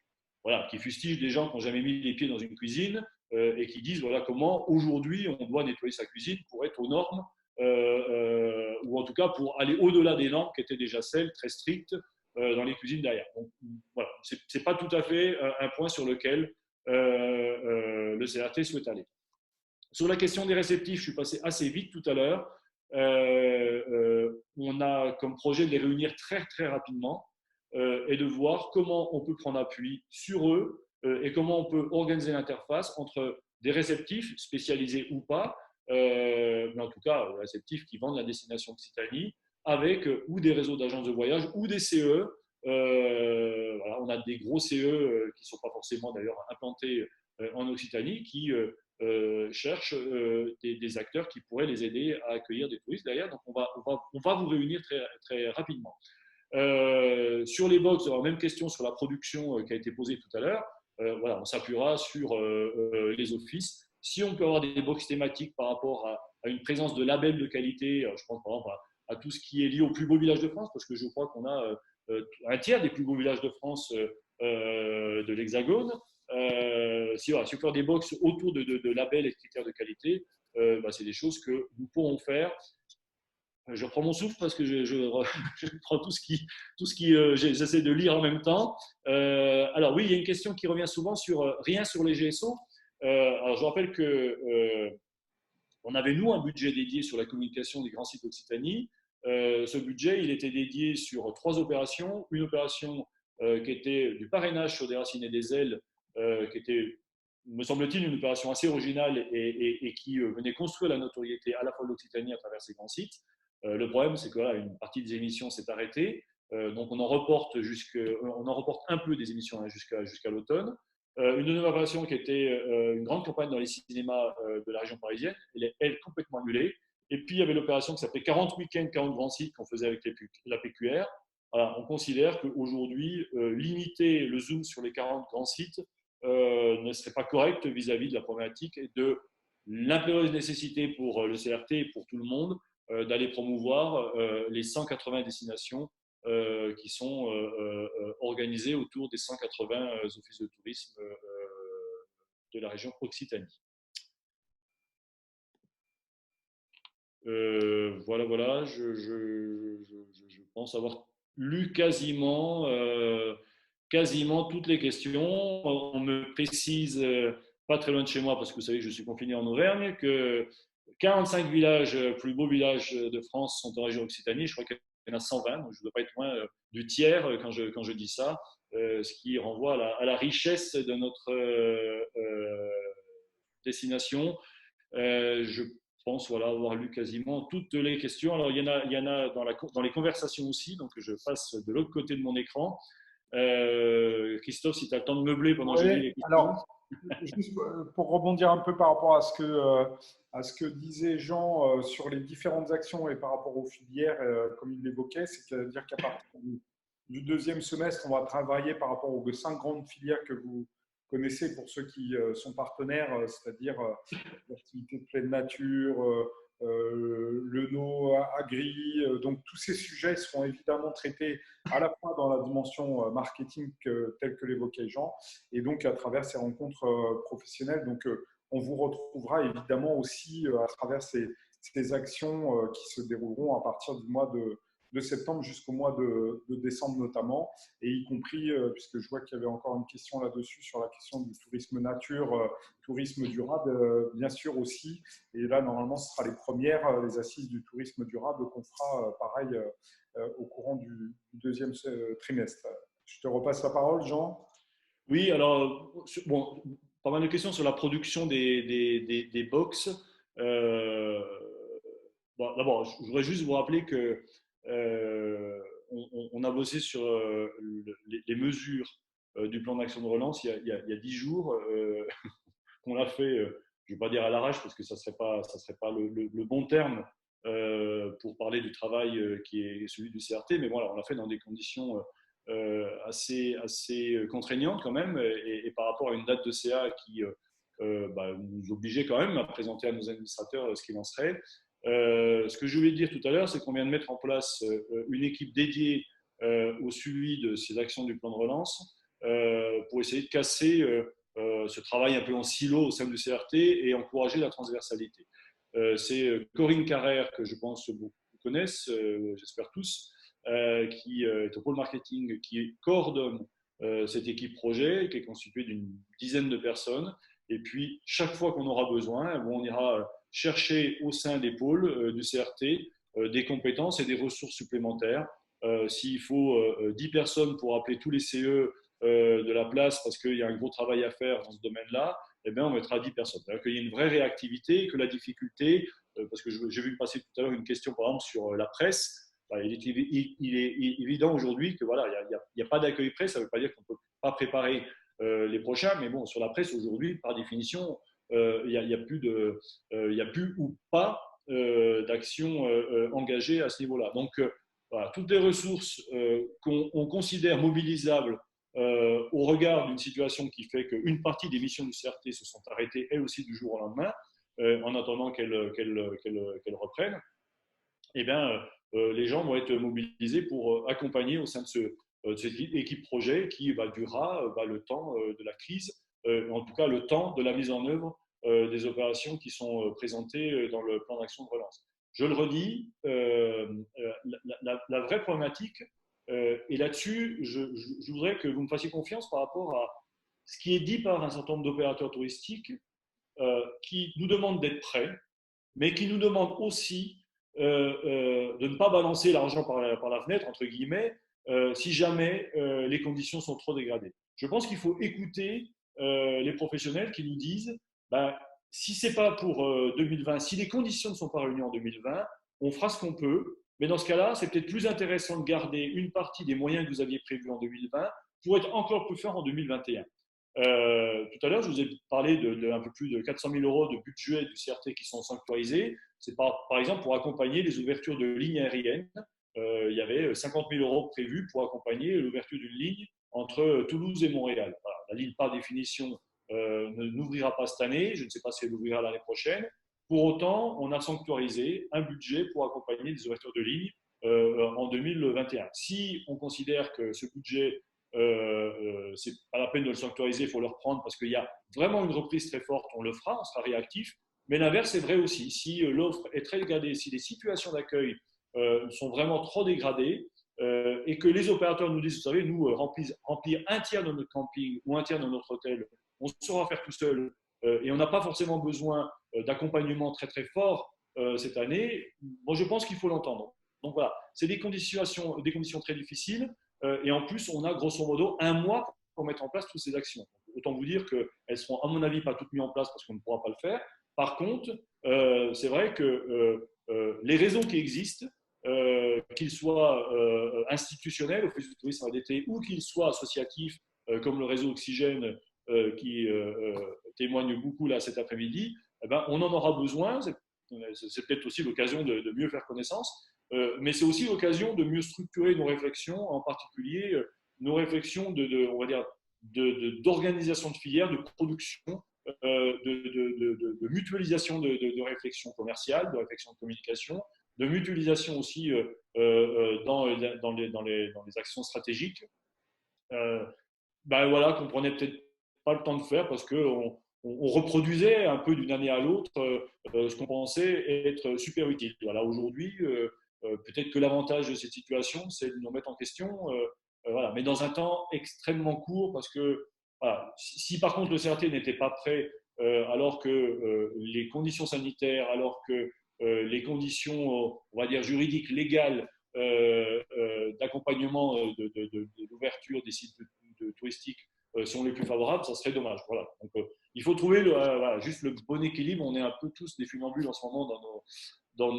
voilà, qui fustige des gens qui n'ont jamais mis les pieds dans une cuisine et qui disent voilà comment aujourd'hui on doit nettoyer sa cuisine pour être aux normes ou en tout cas pour aller au-delà des normes qui étaient déjà celles très strictes dans les cuisines derrière. Donc voilà, c'est pas tout à fait un point sur lequel le CRT souhaite aller. Sur la question des réceptifs, je suis passé assez vite tout à l'heure. On a comme projet de les réunir très très rapidement et de voir comment on peut prendre appui sur eux et comment on peut organiser l'interface entre des réceptifs spécialisés ou pas, mais en tout cas réceptifs qui vendent la destination Occitanie, avec ou des réseaux d'agences de voyage ou des CE. Voilà, on a des gros CE qui ne sont pas forcément d'ailleurs implantés en Occitanie, qui cherchent des acteurs qui pourraient les aider à accueillir des touristes derrière. Donc on va vous réunir très, très rapidement. Sur les box, alors même question sur la production qui a été posée tout à l'heure. Voilà, on s'appuiera sur les offices. Si on peut avoir des box thématiques par rapport à une présence de labels de qualité, je pense par exemple à tout ce qui est lié aux plus beaux villages de France, parce que je crois qu'on a un tiers des plus beaux villages de France de l'Hexagone. Si on peut faire des box autour de labels et de critères de qualité, c'est des choses que nous pourrons faire. Je reprends mon souffle parce que je prends tout ce qui j'essaie de lire en même temps. Alors oui, il y a une question qui revient souvent sur rien sur les GSO. Alors je rappelle que on avait nous un budget dédié sur la communication des grands sites d'Occitanie. Ce budget, il était dédié sur 3 opérations. Une opération qui était du parrainage sur des racines et des ailes, qui était, me semble-t-il, une opération assez originale et qui venait construire la notoriété à la fois de l'Occitanie à travers ces grands sites. Le problème, c'est que une partie des émissions s'est arrêtée, donc on en reporte un peu des émissions jusqu'à l'automne. Une deuxième opération qui était une grande campagne dans les cinémas de la région parisienne, elle est elle complètement annulée. Et puis il y avait l'opération qui s'appelait 40 week-ends, 40 grands sites qu'on faisait avec la PQR. Voilà, on considère qu'aujourd'hui, limiter le zoom sur les 40 grands sites ne serait pas correct vis-à-vis de la problématique et de l'impérieuse nécessité pour le CRT et pour tout le monde d'aller promouvoir les 180 destinations qui sont organisés autour des 180 offices de tourisme de la région Occitanie. Voilà, je pense avoir lu quasiment toutes les questions. On me précise, pas très loin de chez moi, parce que vous savez que je suis confiné en Auvergne, que 45 villages, plus beaux villages de France, sont en région Occitanie. Je crois qu'il y en a 120, donc je ne dois pas être loin du tiers quand je dis ça, ce qui renvoie à la richesse de notre destination. Je pense avoir lu quasiment toutes les questions. Alors, il y en a dans les conversations aussi, donc je passe de l'autre côté de mon écran. Christophe, si tu as le temps de meubler pendant que je lis Oui, les questions. alors, juste pour rebondir un peu par rapport à ce que disait Jean sur les différentes actions et par rapport aux filières, comme il l'évoquait, c'est-à-dire qu'à partir du deuxième semestre, on va travailler par rapport aux 5 grandes filières que vous connaissez pour ceux qui sont partenaires, c'est-à-dire l'activité de pleine nature, le no agri. Donc, tous ces sujets seront évidemment traités à la fois dans la dimension marketing telle que l'évoquait Jean, et donc à travers ces rencontres professionnelles. Donc, on vous retrouvera évidemment aussi à travers ces actions qui se dérouleront à partir du mois de septembre jusqu'au mois de décembre notamment, et y compris, puisque je vois qu'il y avait encore une question là-dessus sur la question du tourisme nature, tourisme durable, bien sûr aussi. Et là, normalement, ce sera les premières, les assises du tourisme durable qu'on fera pareil au courant du deuxième trimestre. Je te repasse la parole, Jean. Oui, alors, bon, pas mal de questions sur la production des box. Euh, bon, d'abord, je voudrais juste vous rappeler que on a bossé sur les mesures du plan d'action de relance il y a 10 jours, qu'on l'a fait, je ne vais pas dire à l'arrache parce que ça ne serait pas le bon terme pour parler du travail qui est celui du CRT, mais voilà, on l'a fait dans des conditions assez contraignantes quand même, et par rapport à une date de CA qui nous obligeait quand même à présenter à nos administrateurs ce qu'il en serait. Ce que je voulais dire tout à l'heure, c'est qu'on vient de mettre en place une équipe dédiée au suivi de ces actions du plan de relance pour essayer de casser ce travail un peu en silo au sein du CRT et encourager la transversalité. C'est Corinne Carrère, que je pense beaucoup connaissent, j'espère tous, qui est au pôle marketing, qui coordonne cette équipe projet, qui est constituée d'une dizaine de personnes. Et puis, chaque fois qu'on aura besoin, on ira chercher au sein des pôles du CRT des compétences et des ressources supplémentaires. S'il faut 10 personnes pour appeler tous les CE de la place parce qu'il y a un gros travail à faire dans ce domaine-là, eh bien, on mettra 10 personnes. C'est-à-dire qu'il y a une vraie réactivité, que la difficulté, parce que j'ai vu passer tout à l'heure une question, par exemple, sur la presse. Il est évident aujourd'hui que voilà, il n'y a pas d'accueil presse. Ça ne veut pas dire qu'on ne peut pas préparer les prochains, mais bon, sur la presse aujourd'hui, par définition, il n'y a plus ou pas d'actions engagées à ce niveau-là. Donc, voilà, toutes les ressources qu'on considère mobilisables au regard d'une situation qui fait qu'une partie des missions du CRT se sont arrêtées, elles aussi, du jour au lendemain, en attendant qu'elles reprennent, eh bien, les gens vont être mobilisés pour accompagner au sein de cette équipe projet qui durera le temps de la crise, en tout cas le temps de la mise en œuvre des opérations qui sont présentées dans le plan d'action de relance. Je le redis, la vraie problématique, et là-dessus, je voudrais que vous me fassiez confiance par rapport à ce qui est dit par un certain nombre d'opérateurs touristiques qui nous demandent d'être prêts, mais qui nous demandent aussi de ne pas balancer l'argent par la fenêtre, entre guillemets, si jamais les conditions sont trop dégradées. Je pense qu'il faut écouter les professionnels qui nous disent si ce n'est pas pour 2020, si les conditions ne sont pas réunies en 2020, on fera ce qu'on peut. Mais dans ce cas-là, c'est peut-être plus intéressant de garder une partie des moyens que vous aviez prévus en 2020 pour être encore plus fort en 2021. Tout à l'heure, je vous ai parlé d'un peu plus de 400 000 euros de budget du CRT qui sont sanctuarisés. C'est par exemple pour accompagner les ouvertures de lignes aériennes. Il y avait 50 000 euros prévus pour accompagner l'ouverture d'une ligne entre Toulouse et Montréal. Voilà. La ligne, par définition, n'ouvrira pas cette année. Je ne sais pas si elle ouvrira l'année prochaine. Pour autant, on a sanctuarisé un budget pour accompagner les ouvertures de lignes en 2021. Si on considère que ce budget, c'est pas la peine de le sanctuariser, il faut le reprendre parce qu'il y a vraiment une reprise très forte, on le fera, on sera réactif. Mais l'inverse est vrai aussi. Si l'offre est très dégradée, si les situations d'accueil sont vraiment trop dégradées, et que les opérateurs nous disent, vous savez, nous, remplir un tiers de notre camping ou un tiers de notre hôtel, on saura faire tout seul et on n'a pas forcément besoin d'accompagnement très très fort cette année, moi je pense qu'il faut l'entendre. Donc voilà, c'est des conditions très difficiles et en plus on a grosso modo un mois pour mettre en place toutes ces actions. Autant vous dire qu'elles seront à mon avis pas toutes mises en place parce qu'on ne pourra pas le faire. Par contre, c'est vrai que les réseaux qui existent, qu'ils soient institutionnels, Office du tourisme ADT, ou qu'ils soient associatifs, comme le réseau Oxygène qui témoigne beaucoup là cet après-midi, eh ben, on en aura besoin. C'est peut-être aussi l'occasion de mieux faire connaissance, mais c'est aussi l'occasion de mieux structurer nos réflexions, en particulier nos réflexions on va dire, d'organisation de filières, de production, de mutualisation de réflexion commerciale, de réflexion de communication, de mutualisation aussi dans les actions stratégiques. Ben voilà, qu'on prenait peut-être pas le temps de faire parce qu'on reproduisait un peu d'une année à l'autre ce qu'on pensait être super utile. Voilà, aujourd'hui, peut-être que l'avantage de cette situation, c'est de nous remettre en question, voilà, mais dans un temps extrêmement court parce que voilà, si par contre le CRT n'était pas prêt, alors que les conditions sanitaires, alors que les conditions, on va dire, juridiques, légales d'accompagnement de l'ouverture des sites touristiques sont les plus favorables, ça serait dommage. Voilà. Donc, il faut trouver voilà, juste le bon équilibre. On est un peu tous des funambules en ce moment dans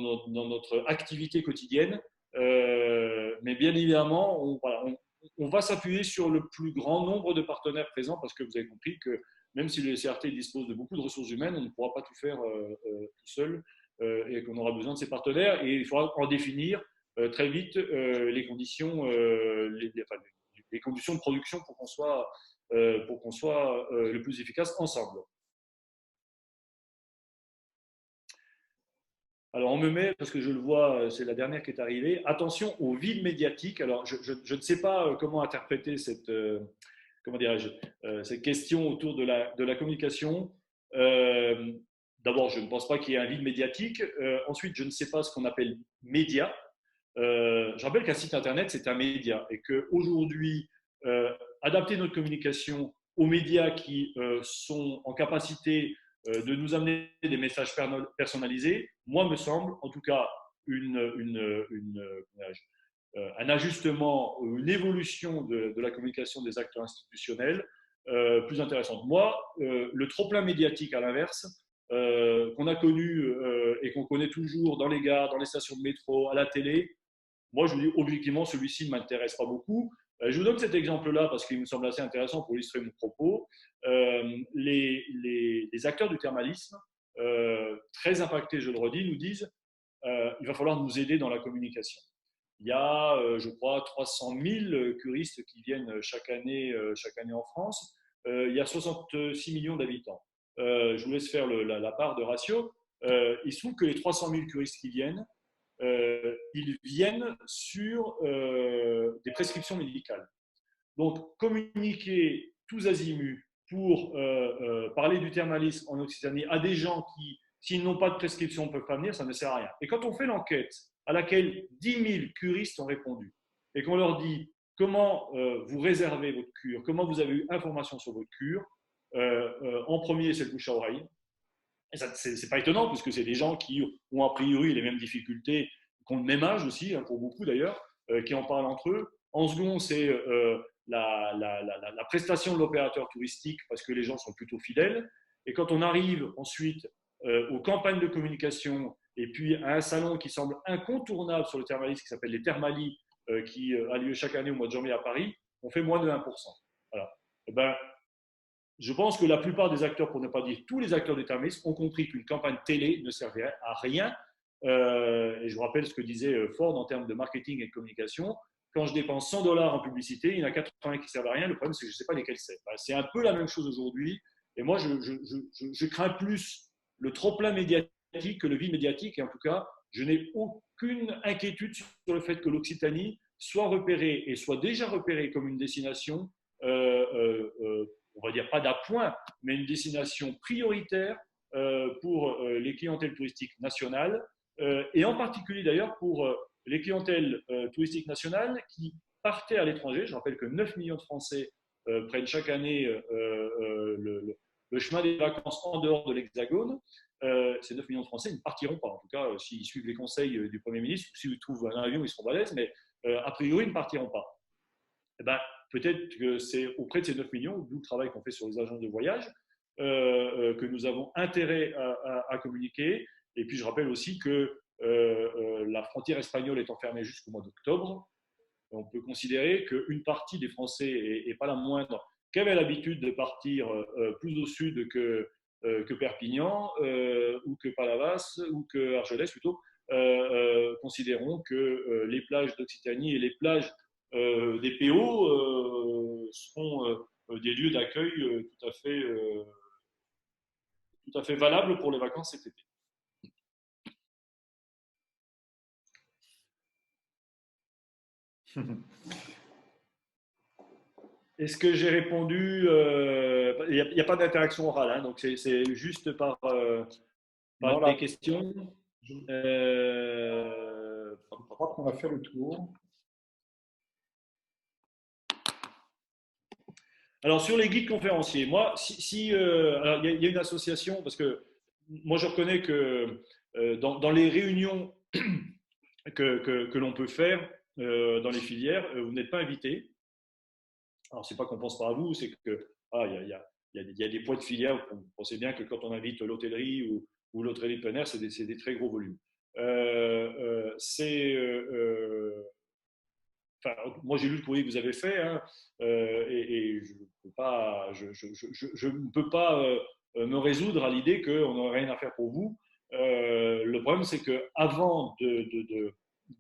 notre activité quotidienne. Mais bien évidemment, on va s'appuyer sur le plus grand nombre de partenaires présents parce que vous avez compris que même si le CRT dispose de beaucoup de ressources humaines, on ne pourra pas tout faire tout seul et qu'on aura besoin de ses partenaires et il faudra en définir très vite les conditions, les conditions de production pour qu'on soit le plus efficace ensemble. Alors, on me met, parce que je le vois, c'est la dernière qui est arrivée, attention au vide médiatique. Alors, je ne sais pas comment interpréter comment dirais-je, cette question autour de la communication. D'abord, je ne pense pas qu'il y ait un vide médiatique. Ensuite, je ne sais pas ce qu'on appelle média. Je rappelle qu'un site internet, c'est un média et qu'aujourd'hui, adapter notre communication aux médias qui sont en capacité de nous amener des messages personnalisés, moi, me semble, en tout cas, un ajustement, une évolution de la communication des acteurs institutionnels plus intéressante. Moi, le trop-plein médiatique, à l'inverse, qu'on a connu et qu'on connaît toujours dans les gares, dans les stations de métro, à la télé, moi, je vous dis objectivement, celui-ci ne m'intéresse pas beaucoup. Je vous donne cet exemple-là parce qu'il me semble assez intéressant pour illustrer mon propos. Les acteurs du thermalisme, très impactés, je le redis, nous disent il va falloir nous aider dans la communication. Il y a, je crois, 300 000 curistes qui viennent chaque année en France. Il y a 66 millions d'habitants. Je vous laisse faire la part de ratio. Il se trouve que les 300 000 curistes qui viennent, ils viennent sur des prescriptions médicales. Donc, communiquer tous azimuts pour parler du thermalisme en Occitanie à des gens qui, s'ils n'ont pas de prescription, ne peuvent pas venir, ça ne sert à rien. Et quand on fait l'enquête à laquelle 10 000 curistes ont répondu et qu'on leur dit comment vous réservez votre cure, comment vous avez eu information sur votre cure, en premier, c'est le bouche à oreille. Ce n'est pas étonnant, puisque c'est des gens qui ont a priori les mêmes difficultés, qui ont le même âge aussi, hein, pour beaucoup d'ailleurs, qui en parlent entre eux. En second, c'est la prestation de l'opérateur touristique, parce que les gens sont plutôt fidèles. Et quand on arrive ensuite aux campagnes de communication, et puis à un salon qui semble incontournable sur le thermalisme, qui s'appelle les Thermalies, qui a lieu chaque année au mois de janvier à Paris, on fait moins de 1%. Voilà. Et ben, je pense que la plupart des acteurs, pour ne pas dire tous les acteurs du thermalisme, ont compris qu'une campagne télé ne servait à rien. Et je vous rappelle ce que disait Ford en termes de marketing et de communication. Quand je dépense 100 $ en publicité, il y en a 80 qui ne servent à rien. Le problème, c'est que je ne sais pas lesquels c'est. C'est un peu la même chose aujourd'hui. Et moi, je crains plus le trop-plein médiatique que le vide médiatique. Et en tout cas, je n'ai aucune inquiétude sur le fait que l'Occitanie soit repérée et soit déjà repérée comme une destination, on va dire pas d'appoint, mais une destination prioritaire pour les clientèles touristiques nationales et en particulier d'ailleurs pour les clientèles touristiques nationales qui partaient à l'étranger. Je rappelle que 9 millions de Français prennent chaque année le chemin des vacances en dehors de l'Hexagone. Ces 9 millions de Français ne partiront pas, en tout cas s'ils suivent les conseils du Premier ministre, s'ils trouvent un avion, ils seront balèzes, mais a priori, ils ne partiront pas. Eh ben, peut-être que c'est auprès de ces 9 millions, d'où le travail qu'on fait sur les agences de voyage, que nous avons intérêt à communiquer. Et puis, je rappelle aussi que la frontière espagnole est fermée jusqu'au mois d'octobre. On peut considérer qu'une partie des Français, et pas la moindre, qui avaient l'habitude de partir plus au sud que Perpignan, ou que Palavas, ou que Argelès plutôt, considérons que les plages d'Occitanie et les plages des PO seront des lieux d'accueil tout à fait valables pour les vacances cet été. Est-ce que j'ai répondu Il n'y a pas d'interaction orale, hein, donc c'est juste par des questions. Je crois qu'on a fait le tour. Alors, sur les guides conférenciers, moi, alors, il y a une association, parce que moi, je reconnais que dans les réunions que l'on peut faire dans les filières, vous n'êtes pas invité. Alors, c'est pas qu'on pense pas à vous, c'est que il y a des poids de filière. On sait bien que quand on invite l'hôtellerie ou l'hôtellerie plein air, c'est des très gros volumes. Enfin, moi, j'ai lu le courrier que vous avez fait, hein, et je ne peux pas me résoudre à l'idée qu'on n'aurait rien à faire pour vous. Le problème, c'est qu'avant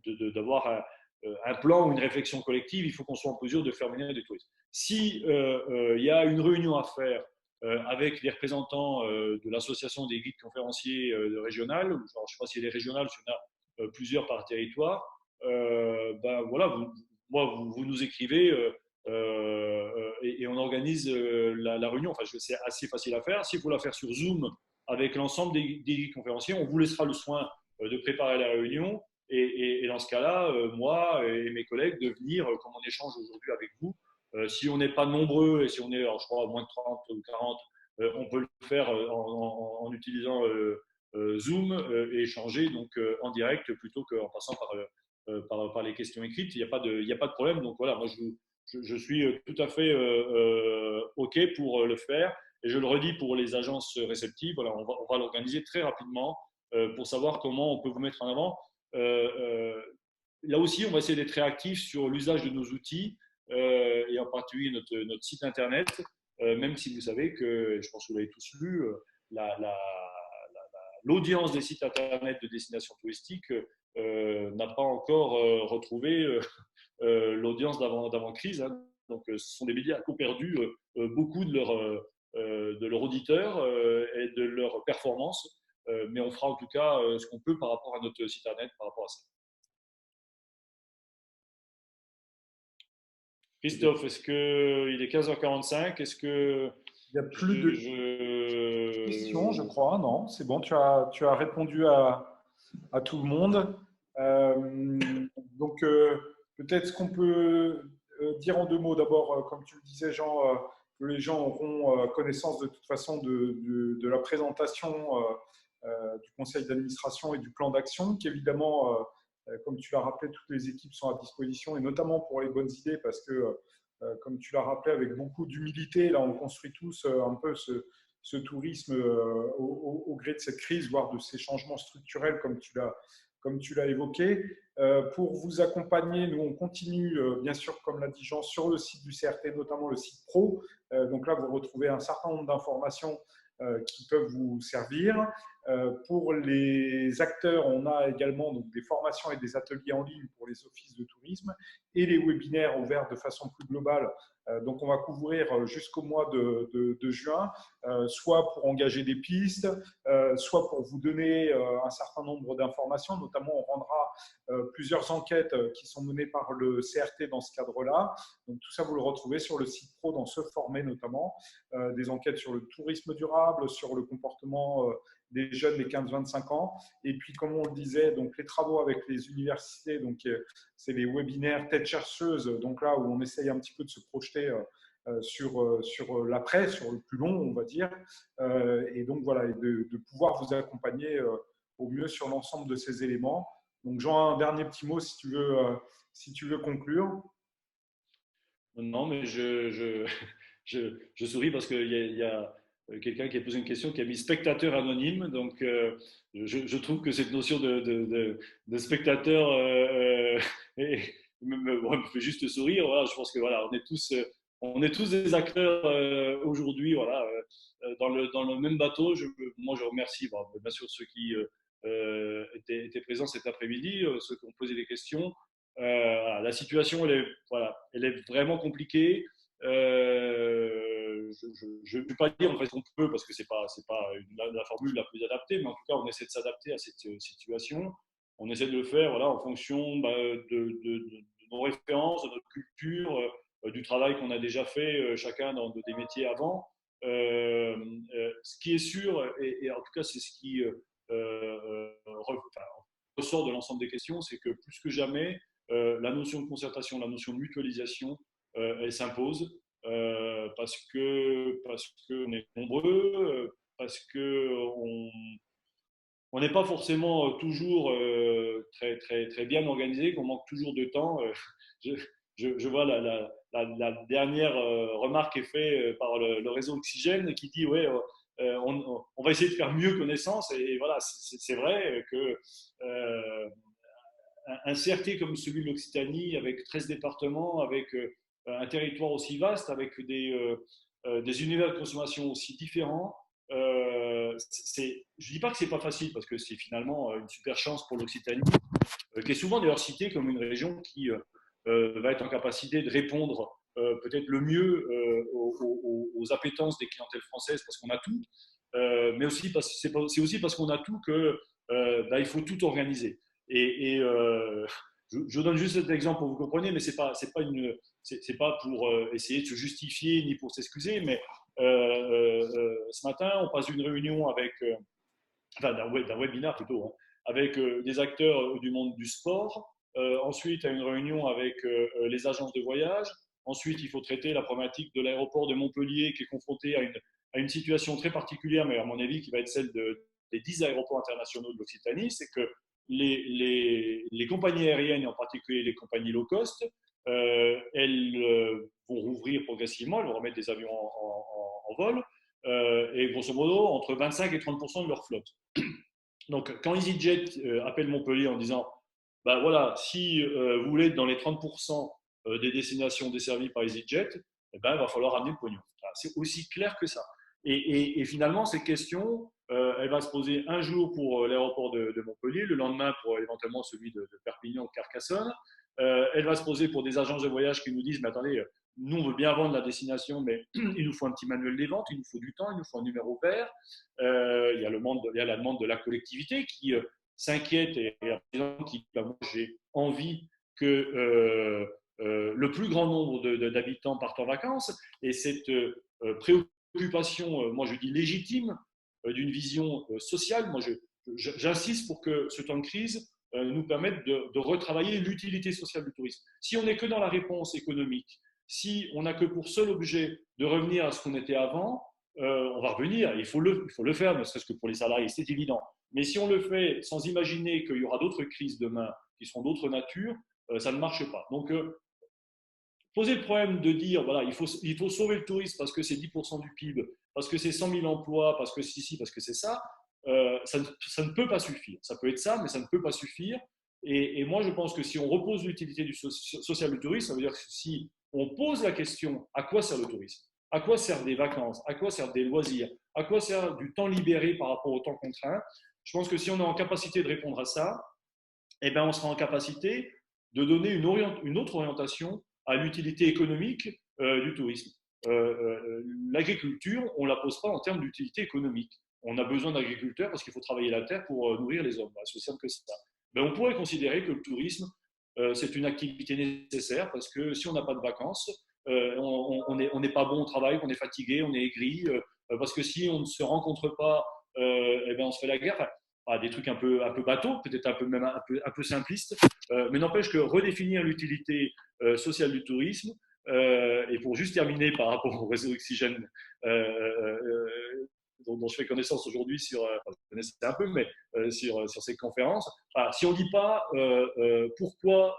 d'avoir un plan ou une réflexion collective, il faut qu'on soit en mesure de faire venir des touristes. Si il y a une réunion à faire avec les représentants de l'association des guides conférenciers régionales, je ne sais pas si elle est régionale, s'il y en a plusieurs par territoire, ben voilà, vous nous écrivez et on organise la réunion. Enfin, c'est assez facile à faire. S'il faut la faire sur Zoom avec l'ensemble des conférenciers, on vous laissera le soin de préparer la réunion. Et dans ce cas-là, moi et mes collègues, de venir, comme on échange aujourd'hui avec vous. Si on n'est pas nombreux et si on est, alors, je crois, à moins de 30 ou 40, on peut le faire en utilisant Zoom et échanger donc, en direct plutôt qu'en passant par les questions écrites. Il n'y a pas de problème. Donc voilà, moi je suis tout à fait OK pour le faire. Et je le redis pour les agences réceptives, voilà, on va l'organiser très rapidement pour savoir comment on peut vous mettre en avant. Là aussi, on va essayer d'être réactif sur l'usage de nos outils et en particulier notre site internet, même si vous savez que, je pense que vous l'avez tous lu, l'audience des sites internet de destinations touristiques n'a pas encore retrouvé l'audience d'avant-crise. Hein. Donc, ce sont des médias qui ont perdu beaucoup de leur auditeurs et de leur performance. Mais on fera en tout cas ce qu'on peut par rapport à notre site internet, par rapport à ça. Christophe, est-ce qu'il est 15h45? Est-ce que il n'y a plus de questions, je crois. Non, c'est bon, tu as répondu à tout le monde. Donc, peut-être ce qu'on peut dire en 2 mots. D'abord, comme tu le disais, Jean, que les gens auront connaissance de toute façon de la présentation du conseil d'administration et du plan d'action, qu'évidemment, comme tu l'as rappelé, toutes les équipes sont à disposition, et notamment pour les bonnes idées, parce que, comme tu l'as rappelé, avec beaucoup d'humilité, là, on construit tous un peu ce tourisme au gré de cette crise, voire de ces changements structurels, comme tu l'as évoqué. Pour vous accompagner, nous, on continue, bien sûr, comme l'a dit Jean, sur le site du CRT, notamment le site pro. Donc là, vous retrouvez un certain nombre d'informations qui peuvent vous servir. Pour les acteurs, on a également donc, des formations et des ateliers en ligne pour les offices de tourisme et les webinaires ouverts de façon plus globale. Donc, on va couvrir jusqu'au mois de juin, soit pour engager des pistes, soit pour vous donner un certain nombre d'informations. Notamment, on rendra plusieurs enquêtes qui sont menées par le CRT dans ce cadre-là. Donc, tout ça, vous le retrouvez sur le site pro dans Se Former notamment. Des enquêtes sur le tourisme durable, sur le comportement des jeunes des 15-25 ans. Et puis, comme on le disait, donc les travaux avec les universités, donc c'est les webinaires tête chercheuse, donc là où on essaye un petit peu de se projeter sur l'après, sur le plus long, on va dire. Et donc voilà, et de pouvoir vous accompagner au mieux sur l'ensemble de ces éléments. Donc Jean, un dernier petit mot si tu veux conclure. Non, mais je souris parce qu'il y a quelqu'un qui a posé une question qui a mis spectateur anonyme. Donc, je trouve que cette notion de spectateur me fait juste sourire. Voilà, je pense que voilà, on est tous des acteurs aujourd'hui, voilà, dans le même bateau. Moi, je remercie bien sûr ceux qui étaient présents cet après-midi, ceux qui ont posé des questions. Voilà, la situation, elle est vraiment compliquée. Je ne vais pas dire on fait ce qu'on peut parce que c'est pas la formule la plus adaptée, mais en tout cas, on essaie de s'adapter à cette situation. On essaie de le faire voilà, en fonction de nos références, de notre culture, du travail qu'on a déjà fait chacun dans des métiers avant. Ce qui est sûr, et en tout cas, c'est ce qui ressort de l'ensemble des questions, c'est que plus que jamais, la notion de concertation, la notion de mutualisation, elle s'impose parce qu'on est nombreux, parce qu'on n'est pas forcément toujours très bien organisé, qu'on manque toujours de temps. Je, je vois la dernière remarque est faite par le réseau Oxygène qui dit ouais, on va essayer de faire mieux connaissance. Et voilà, c'est vrai que un CRT comme celui de l'Occitanie, avec 13 départements, avec un territoire aussi vaste, avec des univers de consommation aussi différents, je ne dis pas que ce n'est pas facile, parce que c'est finalement une super chance pour l'Occitanie, qui est souvent d'ailleurs citée comme une région qui va être en capacité de répondre peut-être le mieux aux appétences des clientèles françaises, parce qu'on a tout, mais aussi c'est aussi parce qu'on a tout que il faut tout organiser. Je donne juste cet exemple pour que vous compreniez, mais c'est pas pour essayer de se justifier ni pour s'excuser, mais ce matin, on passe d'une réunion avec, enfin d'un webinaire plutôt, hein, avec des acteurs du monde du sport, ensuite à une réunion avec les agences de voyage, ensuite il faut traiter la problématique de l'aéroport de Montpellier qui est confronté à une situation très particulière, mais à mon avis qui va être celle des 10 aéroports internationaux de l'Occitanie, c'est que les compagnies aériennes, et en particulier les compagnies low cost, elles vont rouvrir progressivement, elles vont remettre des avions en vol, et grosso modo entre 25 et 30% de leur flotte. Donc quand EasyJet appelle Montpellier en disant bah voilà, si vous voulez être dans les 30% des destinations desservies par EasyJet, eh ben, il va falloir ramener le pognon. C'est aussi clair que ça. Et finalement, cette question, elle va se poser un jour pour l'aéroport de Montpellier, le lendemain pour éventuellement celui de Perpignan ou Carcassonne. Elle va se poser pour des agences de voyage qui nous disent mais attendez, nous on veut bien vendre la destination, mais il nous faut un petit manuel des ventes, il nous faut du temps, il nous faut un numéro vert. Il y a la demande de la collectivité qui s'inquiète et qui moi j'ai envie que le plus grand nombre d'habitants partent en vacances, et cette préoccupation, moi je dis légitime, d'une vision sociale. Moi j'insiste pour que ce temps de crise nous permette de retravailler l'utilité sociale du tourisme. Si on n'est que dans la réponse économique, si on n'a que pour seul objet de revenir à ce qu'on était avant, on va revenir, il faut le faire, ne serait-ce que pour les salariés, c'est évident. Mais si on le fait sans imaginer qu'il y aura d'autres crises demain qui seront d'autre nature, ça ne marche pas. Donc, poser le problème de dire, voilà, il faut sauver le tourisme parce que c'est 10% du PIB, parce que c'est 100 000 emplois, parce que c'est ci, parce que c'est ça, ça ne peut pas suffire. Ça peut être ça, mais ça ne peut pas suffire. Et moi, je pense que si on repose l'utilité sociale du tourisme, ça veut dire que si on pose la question, à quoi sert le tourisme ? À quoi servent des vacances ? À quoi servent des loisirs ? À quoi sert du temps libéré par rapport au temps contraint? Je pense que si on est en capacité de répondre à ça, eh ben, on sera en capacité de donner une autre orientation à l'utilité économique du tourisme. L'agriculture, on ne la pose pas en termes d'utilité économique. On a besoin d'agriculteurs parce qu'il faut travailler la terre pour nourrir les hommes. C'est aussi simple que ça. Mais on pourrait considérer que le tourisme, c'est une activité nécessaire parce que si on n'a pas de vacances, on n'est pas bon au travail, on est fatigué, on est aigri, parce que si on ne se rencontre pas, eh ben on se fait la guerre. Enfin, des trucs un peu bateaux, peut-être même un peu simplistes, mais n'empêche que redéfinir l'utilité sociale du tourisme, et pour juste terminer par rapport au réseau Oxygène, dont je fais connaissance aujourd'hui enfin, je connaissais un peu, mais sur ces conférences, si on ne dit pas pourquoi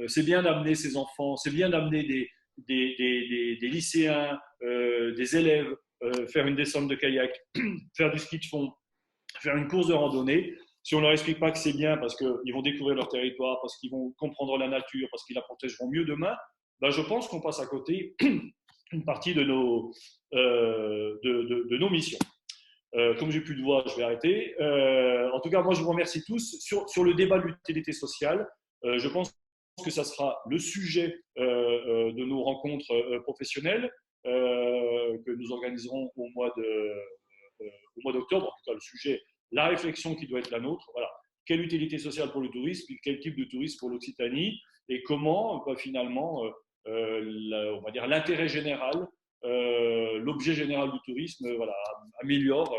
c'est bien d'amener ses enfants, c'est bien d'amener des lycéens, des élèves, faire une descente de kayak, faire du ski de fond, faire une course de randonnée, si on ne leur explique pas que c'est bien parce qu'ils vont découvrir leur territoire, parce qu'ils vont comprendre la nature, parce qu'ils la protégeront mieux demain, ben je pense qu'on passe à côté une partie de de nos missions. Comme j'ai plus de voix, je vais arrêter. En tout cas, moi, je vous remercie tous. Sur le débat de l'utilité sociale, je pense que ça sera le sujet de nos rencontres professionnelles que nous organiserons au mois d'octobre. En tout cas, le sujet, la réflexion qui doit être la nôtre. Voilà. Quelle utilité sociale pour le tourisme, quel type de tourisme pour l'Occitanie et comment finalement, on va dire l'intérêt général, l'objet général du tourisme, voilà, améliore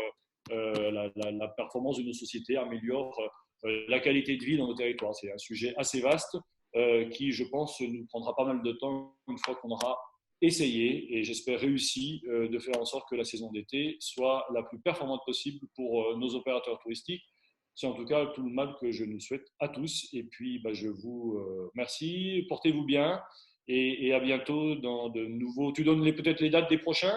la performance de nos sociétés, améliore la qualité de vie dans nos territoires. C'est un sujet assez vaste qui, je pense, nous prendra pas mal de temps une fois qu'on aura essayé et j'espère réussi de faire en sorte que la saison d'été soit la plus performante possible pour nos opérateurs touristiques. C'est en tout cas tout le mal que je nous souhaite à tous. Et puis, je vous remercie. Portez-vous bien et à bientôt dans de nouveaux. Tu donnes peut-être les dates des prochains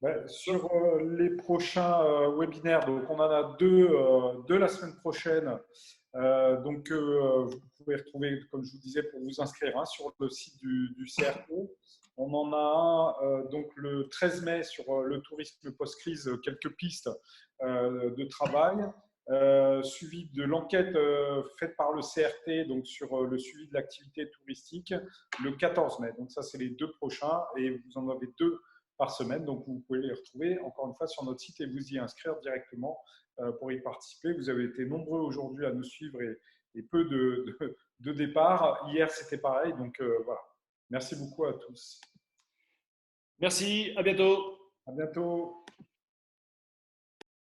Ouais, sur les prochains webinaires, donc on en a deux la semaine prochaine. Vous pouvez retrouver, comme je vous disais, pour vous inscrire sur le site du CRT. On en a un donc le 13 mai sur le tourisme post-crise, quelques pistes de travail, suivi de l'enquête faite par le CRT donc sur le suivi de l'activité touristique le 14 mai. Donc ça, c'est les deux prochains et vous en avez deux par semaine. Donc, vous pouvez les retrouver encore une fois sur notre site et vous y inscrire directement pour y participer. Vous avez été nombreux aujourd'hui à nous suivre et peu de départ. Hier, c'était pareil. Donc, voilà. Merci beaucoup à tous. Merci, à bientôt. À bientôt.